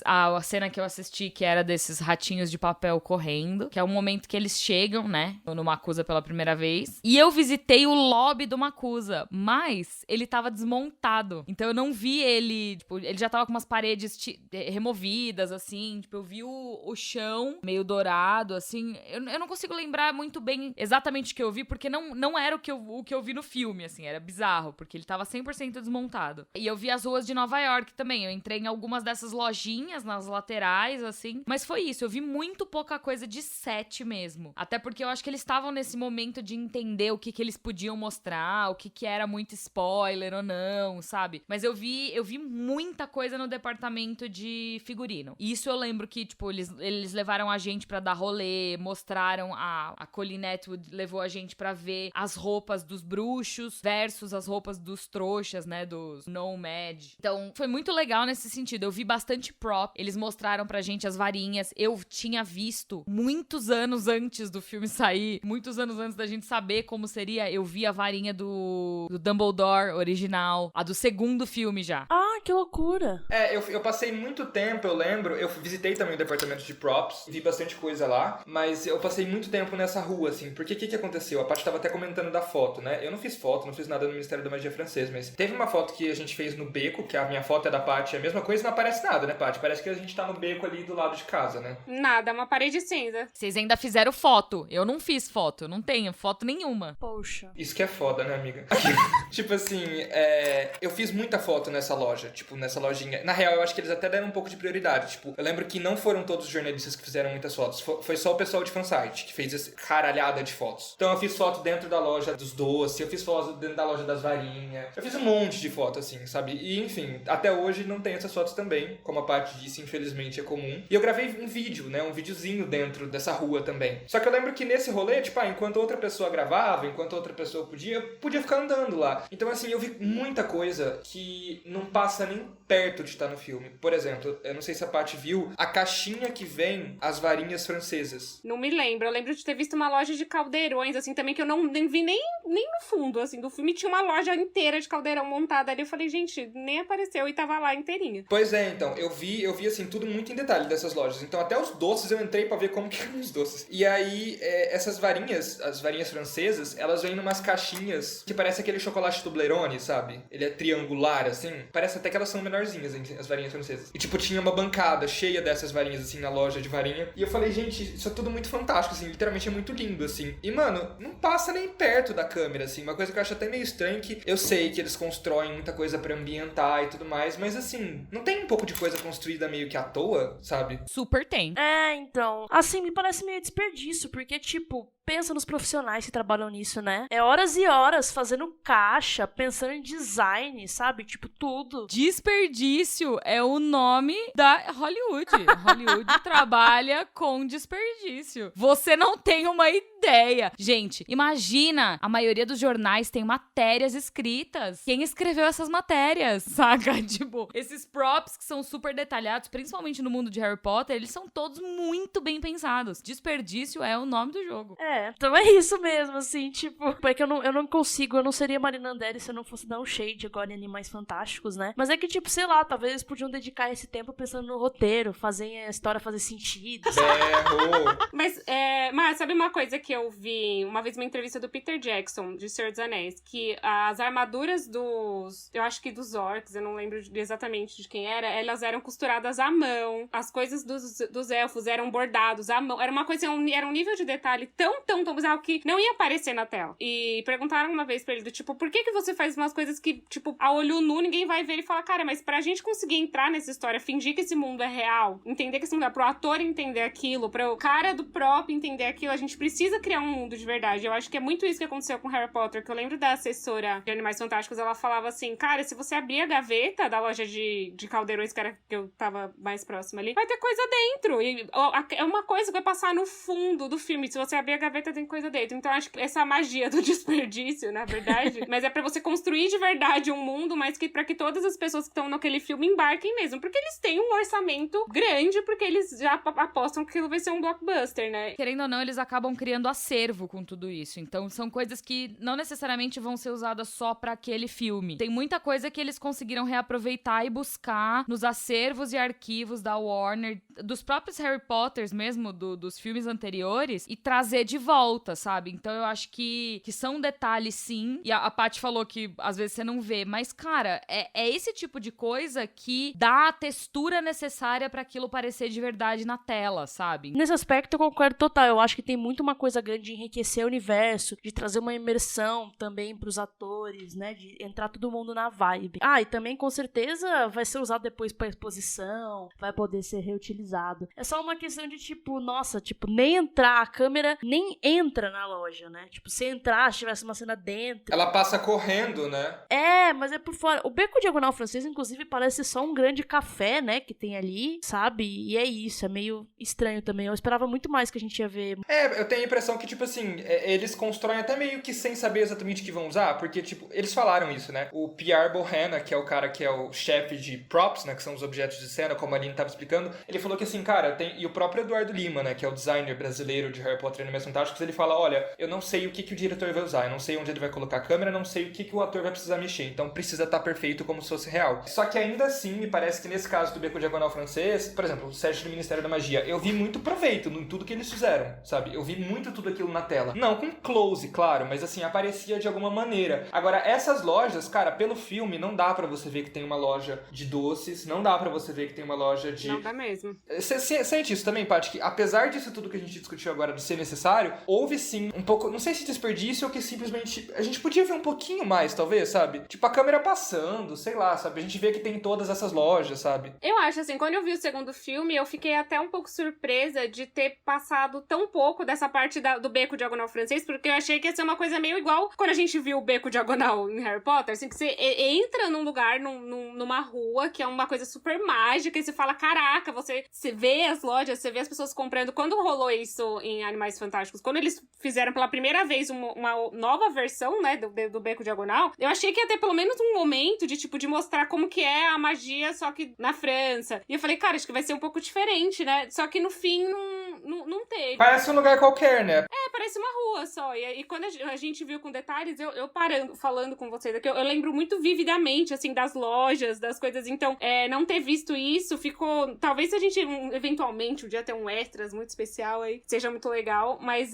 a cena que eu assisti, que era desses ratinhos de papel correndo, que é o momento que eles chegam, né, no Makusa pela primeira vez. E eu visitei o lobby do Makusa, mas ele tava desmontado. Então eu não vi ele, tipo, ele já tava com umas paredes removidas, assim, tipo, eu vi o chão meio dourado, assim. Eu não consigo lembrar muito bem exatamente o que eu vi, porque não era o que eu vi no filme, assim, era bizarro, porque ele tava 100% desmontado. E eu vi as ruas de Nova York também, eu entrei em algumas dessas lojinhas nas laterais, assim, mas foi isso, eu vi muito pouca coisa de set mesmo. Até porque eu acho que eles estavam nesse momento de entender o que eles podiam mostrar, o que era muito spoiler ou não, sabe? Mas eu vi muita coisa no departamento de figurino. E isso eu lembro que, tipo, eles levaram a gente pra dar rolê, mostraram a Colleen Atwood levou a gente pra ver as roupas dos bruxos versus as roupas dos trouxas, né, dos Nomad. Então, foi muito legal nesse sentido. Eu vi bastante prop. Eles mostraram pra gente as varinhas. Eu tinha visto muitos anos antes do filme sair, muitos anos antes da gente saber como seria, eu vi a varinha do Dumbledore original, a do segundo filme já. Ah, que loucura! Eu passei muito tempo, eu lembro, eu visitei também o departamento de props, vi bastante coisa lá, mas eu passei muito tempo nessa rua, assim, porque o que aconteceu? A Paty tava até comentando da foto, né? Eu não fiz foto, não fiz nada no Ministério da Magia francês, mas teve uma foto que a gente fez no beco, que a minha foto é da Paty, é a mesma coisa, não aparece nada, né, Paty? Parece que a gente tá no beco ali do lado de casa, né? Nada, uma parede cinza. Vocês ainda fizeram foto. Eu não fiz foto, eu não tenho foto nenhuma. Poxa. Isso que é foda, né, amiga? Tipo assim, eu fiz muita foto nessa loja, tipo, nessa lojinha. Na real, eu acho que eles até deram um pouco de prioridade. Tipo, eu lembro que não foram todos os jornalistas que fizeram muitas fotos. Foi só o pessoal de fansite que fez essa caralhada de fotos. Então eu fiz foto dentro da loja dos doces, eu fiz foto dentro da loja das varinhas. Eu fiz um monte de foto, assim, sabe? E, enfim, até hoje não tem essas fotos também. Como a Paty disse, infelizmente é comum. E eu gravei um vídeo, né? Um videozinho dentro dessa rua também. Só que eu lembro que nesse rolê, tipo, enquanto outra pessoa gravava, enquanto outra pessoa podia, eu podia ficar andando lá. Então, assim, eu vi muita coisa que não passa nem perto de estar no filme. Por exemplo, eu não sei se a Paty viu a caixinha que vem as varinhas francesas. Não me lembro. Eu lembro de ter visto uma loja de caldeirões, assim, também, que eu não vi nem no fundo, assim, do filme. Tinha uma loja inteira de caldeirão montada ali. Eu falei, gente, nem apareceu e tava lá inteirinha. Pois é, então, eu vi assim, tudo muito em detalhe dessas lojas. Então, até os doces eu entrei pra ver como que eram os doces. E aí, essas varinhas, as varinhas francesas, elas vêm numas caixinhas que parece aquele chocolate Toblerone, sabe? Ele é triangular, assim. Parece até que elas são menorzinhas, as varinhas francesas. E, tipo, tinha uma bancada cheia dessas varinhas, assim, na loja de varinha. E eu falei, gente, isso é tudo muito fantástico, assim. Literalmente é muito lindo, assim. E, mano, não passa nem perto da câmera, assim. Uma coisa que eu acho até meio estranho, que eu sei que eles constroem muita coisa pra ambientar e tudo mais, mas, assim, não tem um pouco de coisa construída meio que à toa, sabe? Super tem. Então, assim, me parece meio desperdício, porque, tipo, pensa nos profissionais que trabalham nisso, né? É horas e horas fazendo caixa, pensando em design, sabe? Tipo, tudo. Desperdício é o nome da Hollywood. Hollywood trabalha com desperdício. Você não tem uma ideia. Gente, imagina, a maioria dos jornais tem matérias escritas. Quem escreveu essas matérias, saca? Tipo, esses props que são super detalhados, principalmente no mundo de Harry Potter, eles são todos muito bem pensados. Desperdício é o nome do jogo. Então é isso mesmo, assim, tipo, é que eu não consigo, eu não seria Marina Andere se eu não fosse dar um shade agora em Animais Fantásticos, né? Mas é que, tipo, sei lá, talvez eles podiam dedicar esse tempo pensando no roteiro, fazer a história fazer sentido, sabe? Mas, sabe uma coisa que eu vi uma vez, uma entrevista do Peter Jackson, de Senhor dos Anéis, que as armaduras eu acho que dos orcs, eu não lembro exatamente de quem era, elas eram costuradas à mão, as coisas dos elfos eram bordados à mão, era uma coisa, era um nível de detalhe tão bizarro que não ia aparecer na tela. E perguntaram uma vez pra ele, do tipo, por que você faz umas coisas que, tipo, a olho nu ninguém vai ver? Ele fala, cara, mas pra gente conseguir entrar nessa história, fingir que esse mundo é real, entender que esse mundo é pro ator entender aquilo, pro cara do prop entender aquilo, a gente precisa criar um mundo de verdade. Eu acho que é muito isso que aconteceu com Harry Potter, que eu lembro da assessora de Animais Fantásticos, ela falava assim, cara, se você abrir a gaveta da loja de caldeirões, que eu tava mais próxima ali, vai ter coisa dentro. E é uma coisa que vai passar no fundo do filme. Se você abrir a gaveta tem coisa dentro. Então acho que essa magia do desperdício, na verdade, mas é pra você construir de verdade um mundo, mas que pra que todas as pessoas que estão naquele filme embarquem mesmo, porque eles têm um orçamento grande, porque eles já apostam que aquilo vai ser um blockbuster, né? Querendo ou não, eles acabam criando acervo com tudo isso. Então, são coisas que não necessariamente vão ser usadas só pra aquele filme. Tem muita coisa que eles conseguiram reaproveitar e buscar nos acervos e arquivos da Warner, dos próprios Harry Potters mesmo, dos filmes anteriores, e trazer de volta, sabe? Então, eu acho que são detalhes, sim. E a Paty falou que às vezes você não vê, mas, cara, é esse tipo de coisa que dá a textura necessária pra aquilo parecer de verdade na tela, sabe? Nesse aspecto eu concordo total. Eu acho que tem muito uma coisa grande de enriquecer o universo, de trazer uma imersão também pros atores, né? De entrar todo mundo na vibe. E também com certeza vai ser usado depois pra exposição, vai poder ser reutilizado. É só uma questão de nem entrar, a câmera nem entra na loja, né? Tipo, se entrar, se tivesse uma cena dentro. Ela passa correndo, né? Mas é por fora. O Beco Diagonal Francês, inclusive, parece só um grande café, né? Que tem ali, sabe? E é isso, é meio estranho também. Eu esperava muito mais que a gente ia ver. Eu tenho a impressão que, tipo assim, eles constroem até meio que sem saber exatamente o que vão usar, porque, tipo, eles falaram isso, né? O Pierre Bohanna, que é o cara que é o chefe de props, né? Que são os objetos de cena, como a Aline tava explicando, ele falou que, assim, cara, e o próprio Eduardo Lima, né? Que é o designer brasileiro de Harry Potter e Animais Fantásticos, ele fala, olha, eu não sei o que o diretor vai usar, eu não sei onde ele vai colocar a câmera, eu não sei o que o ator vai precisar mexer, então precisa estar perfeito como se fosse real. Só que ainda assim, me parece que nesse caso do Beco Diagonal Francês, por exemplo, o set do Ministério da Magia, eu vi muito proveito em tudo que eles fizeram, sabe? Eu vi muito tudo aquilo na tela. Não com close, claro, mas assim, aparecia de alguma maneira. Agora, essas lojas, cara, pelo filme, não dá pra você ver que tem uma loja de doces, não dá pra você ver que tem uma loja de... Não dá mesmo. Você sente isso também, Paty? Que apesar disso tudo que a gente discutiu agora de ser necessário, houve sim um pouco, não sei se desperdício ou que simplesmente a gente podia ver um pouquinho mais, talvez, sabe? Tipo, a câmera passando, sei lá, sabe? A gente vê que tem todas essas lojas, sabe? Eu acho, assim, quando eu vi o segundo filme, eu fiquei até um pouco surpresa de ter passado tão pouco dessa parte do Beco Diagonal Francês, porque eu achei que ia ser uma coisa meio igual quando a gente viu o Beco Diagonal em Harry Potter, assim, que você entra num lugar, numa rua, que é uma coisa super mágica, e você fala, caraca, você vê as lojas, você vê as pessoas comprando. Quando rolou isso em Animais Fantásticos, quando eles fizeram pela primeira vez uma nova versão, né, do Beco Diagonal, eu achei que ia ter pelo menos um momento de mostrar como que é a magia, só que na França. E eu falei, cara, acho que vai ser um pouco diferente, né? Só que no fim não teve. Parece um lugar qualquer, né? Parece uma rua só. E quando a gente viu com detalhes, eu parando, falando com vocês aqui, eu lembro muito vividamente, assim, das lojas, das coisas. Então, não ter visto isso ficou... Talvez se a gente, eventualmente, um dia ter um extras muito especial aí, seja muito legal. Mas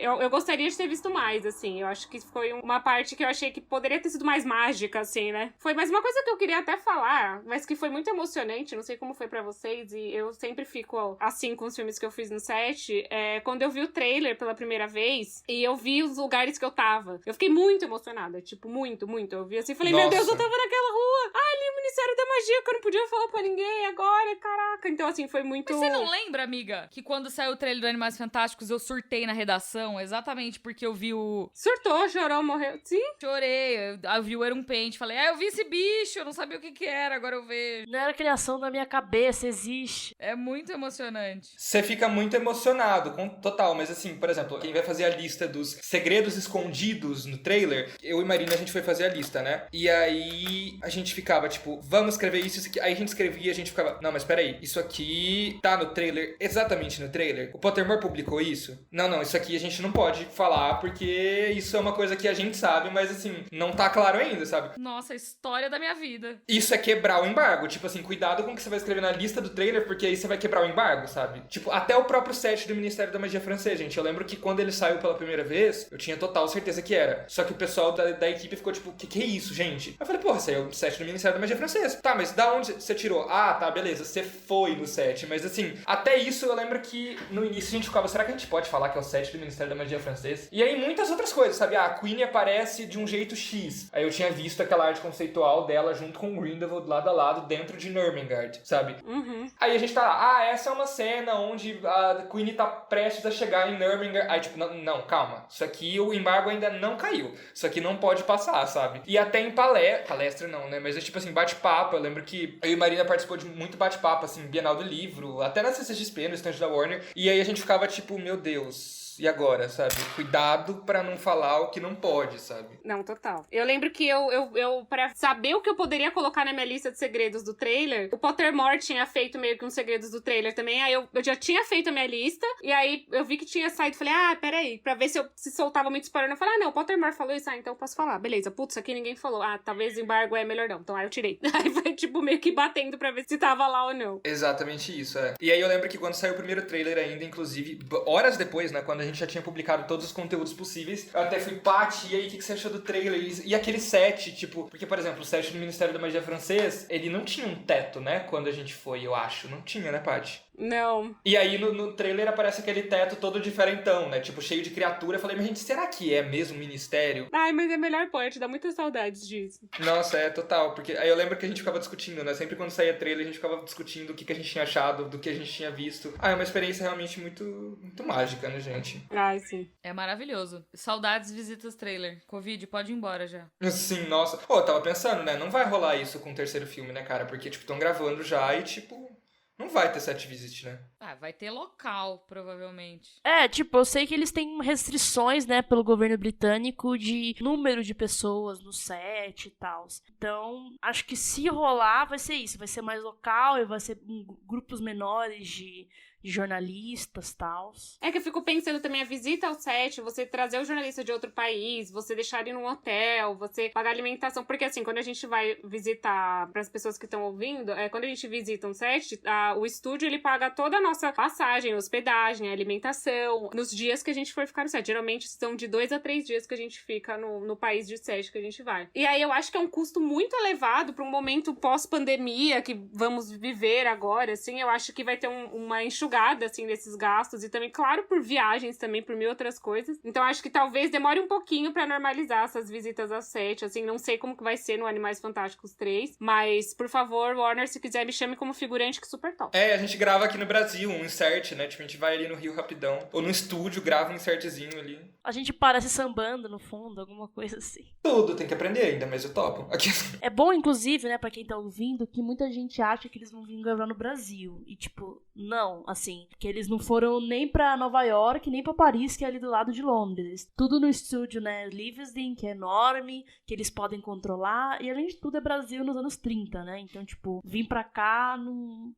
eu gostaria de ter visto mais, assim. Eu acho que foi uma parte que eu achei que poderia ter sido mais mágica, assim, né? Foi mais uma coisa que eu queria até falar, mas que foi muito emocionante. Não sei como foi pra vocês, e eu sempre fico assim com os filmes que eu fiz no set. Quando eu vi o trailer pela primeira vez, e eu vi os lugares que eu tava. Eu fiquei muito emocionada, tipo, muito, muito. Eu vi assim e falei, Nossa. meu Deus, eu tava naquela rua. Ali o Ministério da Magia, que eu não podia falar pra ninguém agora, caraca. Então, assim, foi muito... Mas você não lembra, amiga, que quando saiu o trailer do Animais Fantásticos, eu surtei na redação, exatamente porque eu vi o... Surtou, chorou, morreu. Sim. Chorei, eu vi o Era um Pente, falei, eu vi esse bicho, eu não sabia o que era, agora eu vejo. Não era criação da minha cabeça, existe. É muito emocionante. Você fica muito emocionado, total, mas assim, por exemplo, quem vai fazer a lista dos segredos escondidos no trailer, eu e Marina, a gente foi fazer a lista, né? E aí a gente ficava, tipo, vamos escrever isso aqui. Aí a gente escrevia e a gente ficava, não, mas peraí, isso aqui tá no trailer, exatamente no trailer? O Pottermore publicou isso? Não, isso aqui a gente não pode falar, porque isso é uma coisa que a gente sabe, mas assim, não tá claro ainda, sabe? Nossa, a história da minha vida. Isso é quebrar o embargo, tipo assim, cuidado com o que você vai escrever na lista do trailer, porque aí você vai quebrar o embargo, sabe? Tipo, até o próprio set do Ministério da Magia francês, gente. Eu lembro que quando ele saiu pela primeira vez, eu tinha total certeza que era. Só que o pessoal da equipe ficou tipo, que é isso, gente? Eu falei, porra, saiu o set do Ministério da Magia francês. Tá, mas da onde você tirou? Ah, tá, beleza, você foi no set. Mas assim, até isso eu lembro que no início a gente ficava, será que a gente pode falar que é o set do Ministério da Magia francês? E aí muitas outras coisas, sabe? A Queen aparece de um jeito X. Aí eu tinha visto aquela arte conceitual dela junto com o Grindelwald lado a lado dentro de Nurmengard, sabe? Uhum. Aí a gente tá lá, essa é uma cena onde a Queen tá prestes a chegar em Nurmengard. Aí tipo, não, calma. Isso aqui, o embargo ainda não caiu. Isso aqui não pode passar, sabe? E até em palestra não, né? Mas é tipo assim, bate-papo. Eu lembro que eu e Marina participou de muito bate-papo, assim, Bienal do Livro, até na CCXP, no stand da Warner. E aí a gente ficava tipo, meu Deus... putz, e agora, sabe? Cuidado pra não falar o que não pode, sabe? Não, total. Eu lembro que eu pra saber o que eu poderia colocar na minha lista de segredos do trailer, o Pottermore tinha feito meio que uns segredos do trailer também, aí eu já tinha feito a minha lista, e aí eu vi que tinha saído, falei, peraí, pra ver se soltava muito spoiler, eu falei, não, o Pottermore falou isso, então eu posso falar, beleza, putz, aqui ninguém falou, talvez embargo é melhor não, então aí eu tirei. Aí foi, tipo, meio que batendo pra ver se tava lá ou não. Exatamente isso, E aí eu lembro que quando saiu o primeiro trailer ainda, inclusive, horas depois, né, quando a gente já tinha publicado todos os conteúdos possíveis, eu até fui, Paty, e aí, o que você achou do trailer? E aquele set, tipo, porque, por exemplo, o set do Ministério da Magia francês, ele não tinha um teto, né, quando a gente foi, eu acho. Não tinha, né, Paty? Não. E aí no trailer aparece aquele teto todo diferentão, né? Tipo, cheio de criatura. Eu falei, mas gente, será que é mesmo ministério? Ai, mas é a melhor parte, dá muitas saudades disso. Nossa, total. Porque aí eu lembro que a gente ficava discutindo, né? Sempre quando saía trailer, a gente ficava discutindo o que a gente tinha achado, do que a gente tinha visto. É uma experiência realmente muito, muito mágica, né, gente? Ai, sim. É maravilhoso. Saudades visitas trailer. Covid, pode ir embora já. Sim, nossa. Pô, eu tava pensando, né? Não vai rolar isso com o terceiro filme, né, cara? Porque, tipo, tão gravando já e, tipo... Não vai ter set visit, né? Vai ter local, provavelmente. Tipo, eu sei que eles têm restrições, né, pelo governo britânico de número de pessoas no set e tal. Então, acho que se rolar, vai ser isso. Vai ser mais local e vai ser grupos menores de jornalistas e tal. É que eu fico pensando também a visita ao set, você trazer o jornalista de outro país, você deixar ele num hotel, você pagar alimentação. Porque assim, quando a gente vai visitar, para as pessoas que estão ouvindo, quando a gente visita um set, o estúdio ele paga toda a nossa passagem, hospedagem, alimentação, nos dias que a gente for ficar no set. Geralmente são de 2 a 3 dias que a gente fica no país de set que a gente vai. E aí eu acho que é um custo muito elevado para um momento pós-pandemia que vamos viver agora, assim. Eu acho que vai ter uma enxugada, assim, desses gastos, e também, claro, por viagens também, por mil outras coisas. Então, acho que talvez demore um pouquinho pra normalizar essas visitas a set, assim, não sei como que vai ser no Animais Fantásticos 3, mas, por favor, Warner, se quiser, me chame como figurante, que super top. A gente grava aqui no Brasil, um insert, né? Tipo, a gente vai ali no Rio rapidão, ou no estúdio, grava um insertzinho ali. A gente parece sambando no fundo, alguma coisa assim. Tudo, tem que aprender ainda, mas eu topo. Aqui. É bom, inclusive, né, pra quem tá ouvindo, que muita gente acha que eles vão vir gravar no Brasil. E, tipo, não, assim, que eles não foram nem pra Nova York, nem pra Paris, que é ali do lado de Londres. Tudo no estúdio, né, Livingston, que é enorme, que eles podem controlar. E, além de tudo, é Brasil nos anos 30, né? Então, tipo, vir pra cá não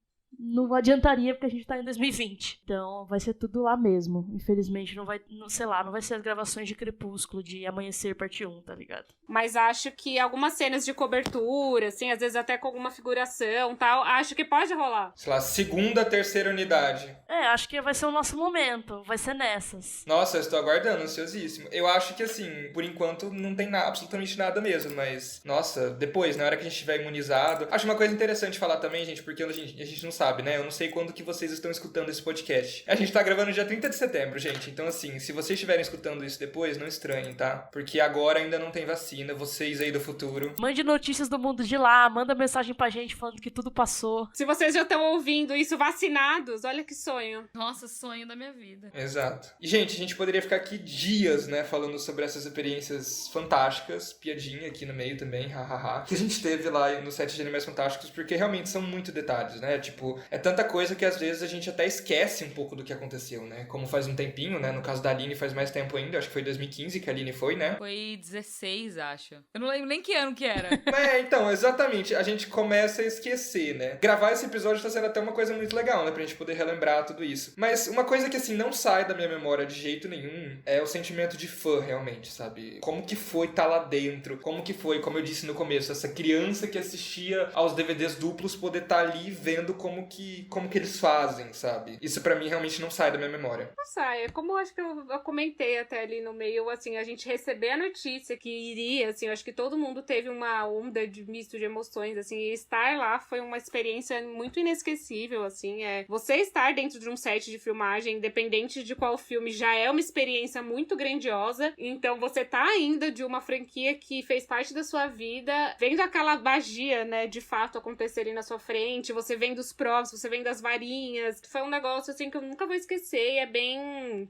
adiantaria porque a gente tá em 2020. Então vai ser tudo lá mesmo. Infelizmente não vai ser as gravações de Crepúsculo, de Amanhecer parte 1, tá ligado? Mas acho que algumas cenas de cobertura, assim, às vezes até com alguma figuração e tal, acho que pode rolar. Sei lá, segunda, terceira unidade. Acho que vai ser o nosso momento. Vai ser nessas. Nossa, eu estou aguardando, ansiosíssimo. Eu acho que, assim, por enquanto não tem absolutamente nada mesmo, mas, nossa, depois, na hora que a gente estiver imunizado... Acho uma coisa interessante falar também, gente, porque a gente não sabe, né? Eu não sei quando que vocês estão escutando esse podcast. A gente tá gravando dia 30 de setembro, gente. Então, assim, se vocês estiverem escutando isso depois, não estranhem, tá? Porque agora ainda não tem vacina, vocês aí do futuro. Mande notícias do mundo de lá, manda mensagem pra gente falando que tudo passou. Se vocês já estão ouvindo isso vacinados, olha que sonho. Nossa, sonho da minha vida. Exato. E, gente, a gente poderia ficar aqui dias, né, falando sobre essas experiências fantásticas, piadinha aqui no meio também, hahaha, que a gente teve lá no set de Animais Fantásticos, porque realmente são muito detalhes, né? Tipo, é tanta coisa que às vezes a gente até esquece um pouco do que aconteceu, né? Como faz um tempinho, né? No caso da Aline faz mais tempo ainda, acho que foi 2015 que a Aline foi, né? Foi 16, acho. Eu não lembro nem que ano que era. Então, exatamente. A gente começa a esquecer, né? Gravar esse episódio tá sendo até uma coisa muito legal, né? Pra gente poder relembrar tudo isso. Mas uma coisa que, assim, não sai da minha memória de jeito nenhum é o sentimento de fã, realmente, sabe? Como que foi estar lá dentro? Como que foi, como eu disse no começo, essa criança que assistia aos DVDs duplos poder estar ali vendo como que eles fazem, sabe? Isso pra mim realmente não sai da minha memória. Não sai. Como eu acho que eu comentei até ali no meio, assim, a gente receber a notícia que iria, assim, eu acho que todo mundo teve uma onda de misto de emoções, assim, e estar lá foi uma experiência muito inesquecível, assim, você estar dentro de um set de filmagem, independente de qual filme, já é uma experiência muito grandiosa, então você tá ainda de uma franquia que fez parte da sua vida, vendo aquela magia, né, de fato acontecerem na sua frente, você vendo os props, braços, você vendo as varinhas. Foi um negócio, assim, que eu nunca vou esquecer.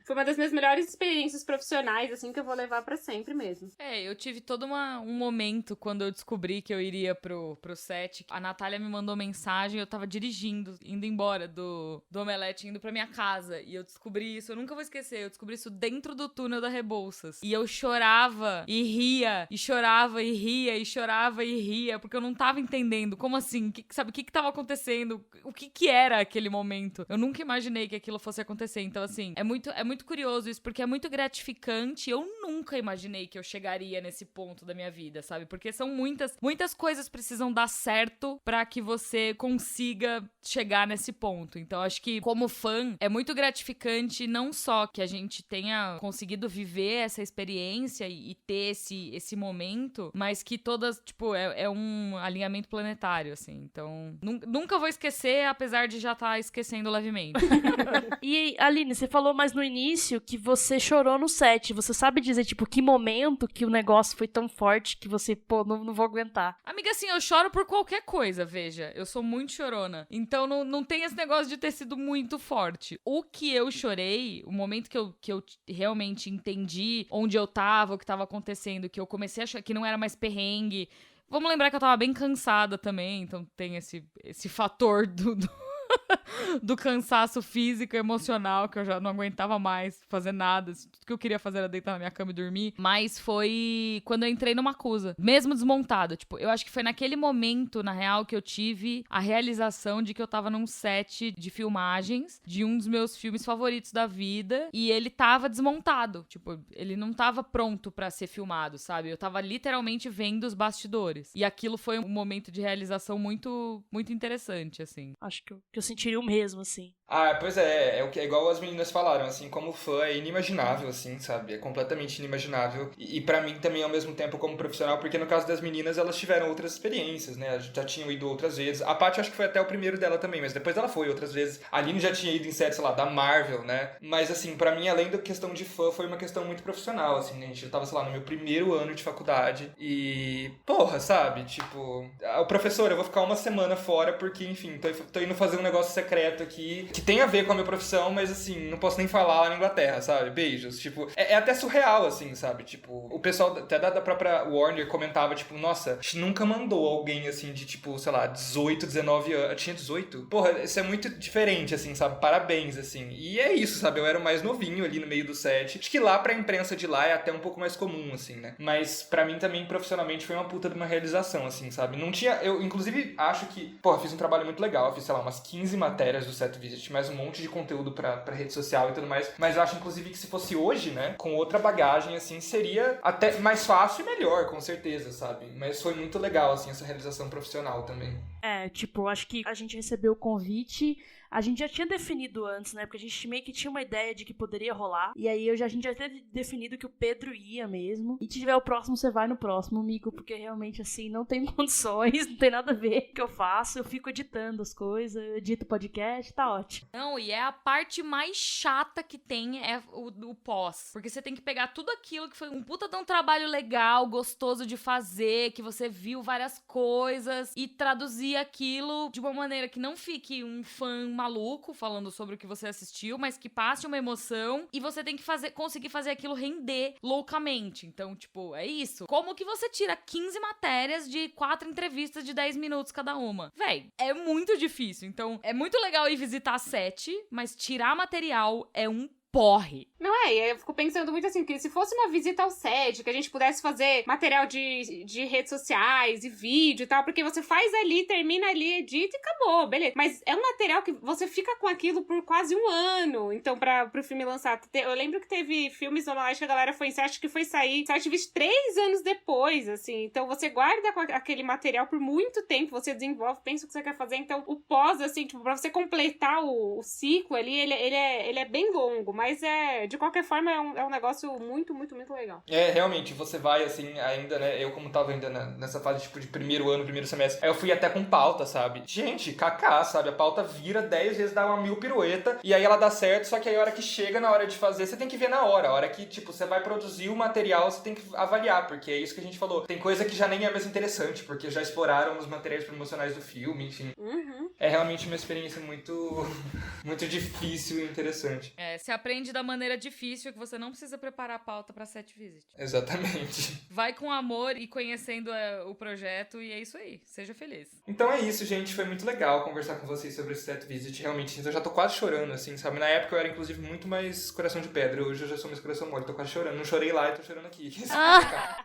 Foi uma das minhas melhores experiências profissionais, assim, que eu vou levar pra sempre mesmo. Eu tive todo um momento quando eu descobri que eu iria pro set. A Natália me mandou mensagem, eu tava dirigindo, indo embora do Omelete, indo pra minha casa. E eu descobri isso, eu nunca vou esquecer, eu descobri isso dentro do túnel da Rebouças. E eu chorava e ria, e chorava e ria, e chorava e ria, porque eu não tava entendendo. Como assim? O que tava acontecendo? O que era aquele momento? Eu nunca imaginei que aquilo fosse acontecer. Então, assim, é muito curioso isso, porque é muito gratificante. Eu nunca imaginei que eu chegaria nesse ponto da minha vida, sabe? Porque são muitas coisas precisam dar certo pra que você consiga chegar nesse ponto. Então, acho que, como fã, é muito gratificante não só que a gente tenha conseguido viver essa experiência e ter esse momento, mas que todas, tipo, é um alinhamento planetário, assim. Então, nunca vou esquecer, apesar de já estar esquecendo levemente. E, Aline, você falou mais no início que você chorou no set. Você sabe dizer, tipo, que momento que o negócio foi tão forte que você, pô, não vou aguentar? Amiga, assim, eu choro por qualquer coisa, veja. Eu sou muito chorona. Então, não tem esse negócio de ter sido muito forte. O que eu chorei, o momento que eu realmente entendi onde eu tava, o que tava acontecendo, que eu comecei a achar que não era mais perrengue. Vamos lembrar que eu tava bem cansada também, então tem esse fator do cansaço físico e emocional, que eu já não aguentava mais fazer nada. Tudo que eu queria fazer era deitar na minha cama e dormir. Mas foi quando eu entrei no Macusa, mesmo desmontado. Tipo, eu acho que foi naquele momento, na real, que eu tive a realização de que eu tava num set de filmagens de um dos meus filmes favoritos da vida, e ele tava desmontado. Tipo, ele não tava pronto pra ser filmado, sabe? Eu tava literalmente vendo os bastidores. E aquilo foi um momento de realização muito, muito interessante, assim. Acho que eu sentiria o mesmo, assim. Ah, pois é o que é igual as meninas falaram, assim, como fã é inimaginável, assim, sabe? É completamente inimaginável. E pra mim também, ao mesmo tempo, como profissional, porque no caso das meninas, elas tiveram outras experiências, né? Já tinham ido outras vezes. A Paty, acho que foi até o primeiro dela também, mas depois ela foi outras vezes. A Aline já tinha ido em sets, sei lá, da Marvel, né? Mas, assim, pra mim, além da questão de fã, foi uma questão muito profissional, assim, né? Eu tava, sei lá, no meu primeiro ano de faculdade e, porra, sabe? Tipo, o professor, eu vou ficar uma semana fora porque, enfim, tô indo fazer um negócio secreto aqui que tem a ver com a minha profissão, mas assim, não posso nem falar lá na Inglaterra, sabe? Beijos. Tipo, é até surreal, assim, sabe? Tipo, o pessoal até da própria Warner comentava, tipo, nossa, a gente nunca mandou alguém, assim, de tipo, sei lá, 18, 19 anos. Tinha 18? Porra, isso é muito diferente, assim, sabe? Parabéns, assim. E é isso, sabe? Eu era o mais novinho ali no meio do set. Acho que lá pra imprensa de lá é até um pouco mais comum, assim, né? Mas pra mim também, profissionalmente, foi uma puta de uma realização, assim, sabe? Não tinha... Eu, inclusive, acho que... Porra, fiz um trabalho muito legal. Eu fiz, sei lá, umas 15 matérias do Set Visit, mais um monte de conteúdo pra rede social e tudo mais. Mas eu acho, inclusive, que se fosse hoje, né, com outra bagagem, assim, seria até mais fácil e melhor, com certeza, sabe? Mas foi muito legal, assim, essa realização profissional também. Tipo, acho que a gente recebeu o convite, a gente já tinha definido antes, né? Porque a gente meio que tinha uma ideia de que poderia rolar. E aí a gente já tinha definido que o Pedro ia mesmo. E se tiver o próximo, você vai no próximo, Mico, porque realmente, assim, não tem condições, não tem nada a ver com o que eu faço. Eu fico editando as coisas, eu edito podcast, tá ótimo. Não, e é a parte mais chata que tem é o pós. Porque você tem que pegar tudo aquilo que foi um puta de um trabalho legal, gostoso de fazer, que você viu várias coisas, e traduzir aquilo de uma maneira que não fique um fã maluco falando sobre o que você assistiu, mas que passe uma emoção, e você tem que conseguir fazer aquilo render loucamente. Então, tipo, é isso. Como que você tira 15 matérias de 4 entrevistas de 10 minutos cada uma? Véi, é muito difícil. Então, é muito legal ir visitar a set, mas tirar material é um porre. Não eu fico pensando muito assim, que se fosse uma visita ao set, que a gente pudesse fazer material de redes sociais e vídeo e tal, porque você faz ali, termina ali, edita e acabou, beleza. Mas é um material que você fica com aquilo por quase um ano, então, pro filme lançar. Eu lembro que teve filmes no Omelete que a galera foi em set que foi sair 3 anos depois, assim. Então, você guarda aquele material por muito tempo, você desenvolve, pensa o que você quer fazer. Então, o pós, assim, tipo, pra você completar o ciclo ali, ele é bem longo, mas de qualquer forma, é um negócio muito, muito, muito legal. Realmente, você vai, assim, ainda, né, eu como tava ainda nessa fase, tipo, de primeiro ano, primeiro semestre, aí eu fui até com pauta, sabe? Gente, kaká, sabe? A pauta vira 10 vezes, dá uma 1000 pirueta, e aí ela dá certo, só que aí a hora que chega na hora de fazer, você tem que ver na hora. A hora que, tipo, você vai produzir o material, você tem que avaliar, porque é isso que a gente falou. Tem coisa que já nem é mais interessante, porque já exploraram os materiais promocionais do filme, enfim. Uhum. É realmente uma experiência muito, muito difícil e interessante. Você aprende da maneira difícil que você não precisa preparar a pauta pra Set Visit. Exatamente. Vai com amor e conhecendo o projeto e é isso aí. Seja feliz. Então é isso, gente. Foi muito legal conversar com vocês sobre esse Set Visit. Realmente, eu já tô quase chorando, assim, sabe? Na época eu era, inclusive, muito mais coração de pedra. Hoje eu já sou mais coração mole. Tô quase chorando. Não chorei lá e tô chorando aqui.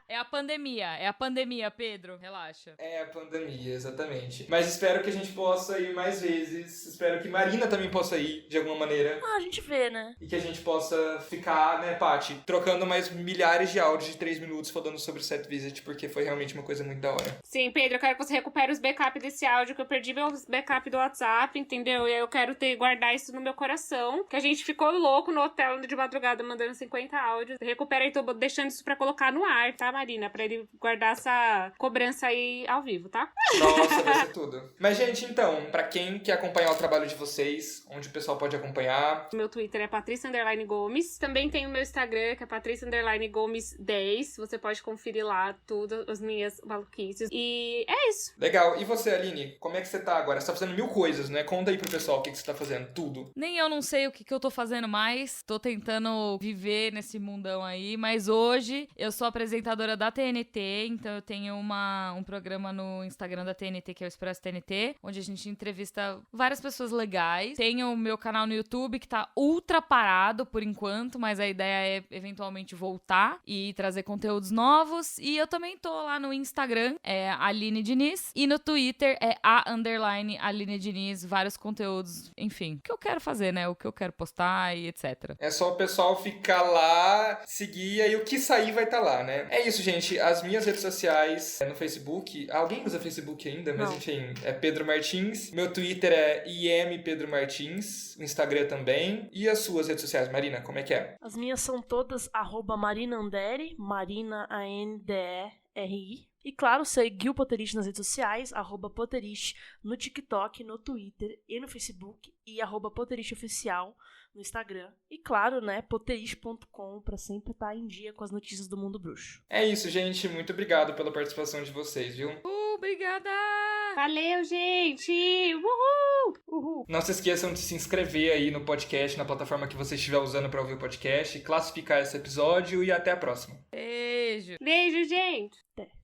É a pandemia, Pedro. Relaxa. É a pandemia, exatamente. Mas espero que a gente possa ir mais vezes. Espero que Marina também possa ir, de alguma maneira. A gente vê, né? E que a gente possa ficar, né, Paty, trocando mais milhares de áudios de 3 minutos falando sobre o Set Visit, porque foi realmente uma coisa muito da hora. Sim, Pedro, eu quero que você recupere os backups desse áudio, que eu perdi meu backup do WhatsApp, entendeu? E aí eu quero guardar isso no meu coração, que a gente ficou louco no hotel de madrugada mandando 50 áudios. Recupera aí, tô deixando isso pra colocar no ar, tá, Marina? Pra ele guardar essa cobrança aí ao vivo, tá? Nossa, vai ser tudo. Mas, gente, então, pra quem quer acompanhar o trabalho de vocês, onde o pessoal pode acompanhar... Meu Twitter é Patrícia_Gomes. Também tem o meu Instagram, que é Patrícia_Gomes10. Você pode conferir lá tudo, as minhas maluquices. E é isso. Legal. E você, Aline? Como é que você tá agora? Você tá fazendo 1000 coisas, né? Conta aí pro pessoal o que você tá fazendo. Tudo. Nem eu não sei o que eu tô fazendo mais. Tô tentando viver nesse mundão aí. Mas hoje eu sou apresentadora da TNT. Então eu tenho um programa no Instagram da TNT, que é o Expresso TNT, onde a gente entrevista várias pessoas legais. Tenho o meu canal no YouTube, que tá ultra parado por enquanto, mas a ideia é eventualmente voltar e trazer conteúdos novos. E eu também tô lá no Instagram, é Aline Diniz, e no Twitter é _Aline Diniz, vários conteúdos, enfim, o que eu quero fazer, né? O que eu quero postar e etc. É só o pessoal ficar lá, seguir, e aí o que sair vai estar lá, né? É isso, gente. As minhas redes sociais no Facebook. Alguém usa Facebook ainda? Mas Não. enfim, é Pedro Martins. Meu Twitter é IMPedro Martins. O Instagram também. E as suas redes sociais, Marina, como é que é? As minhas são todas @MarinaAnderi, Marina ANDERI. E claro, seguir o Potterish nas redes sociais, @Potterish no TikTok, no Twitter e no Facebook, e @PotterishOficial no Instagram. E claro, né, potterish.com, pra sempre estar em dia com as notícias do mundo bruxo. É isso, gente. Muito obrigado pela participação de vocês, viu? Obrigada! Valeu, gente! Uhul! Uhul! Não se esqueçam de se inscrever aí no podcast, na plataforma que você estiver usando para ouvir o podcast, classificar esse episódio e até a próxima. Beijo! Beijo, gente! Até.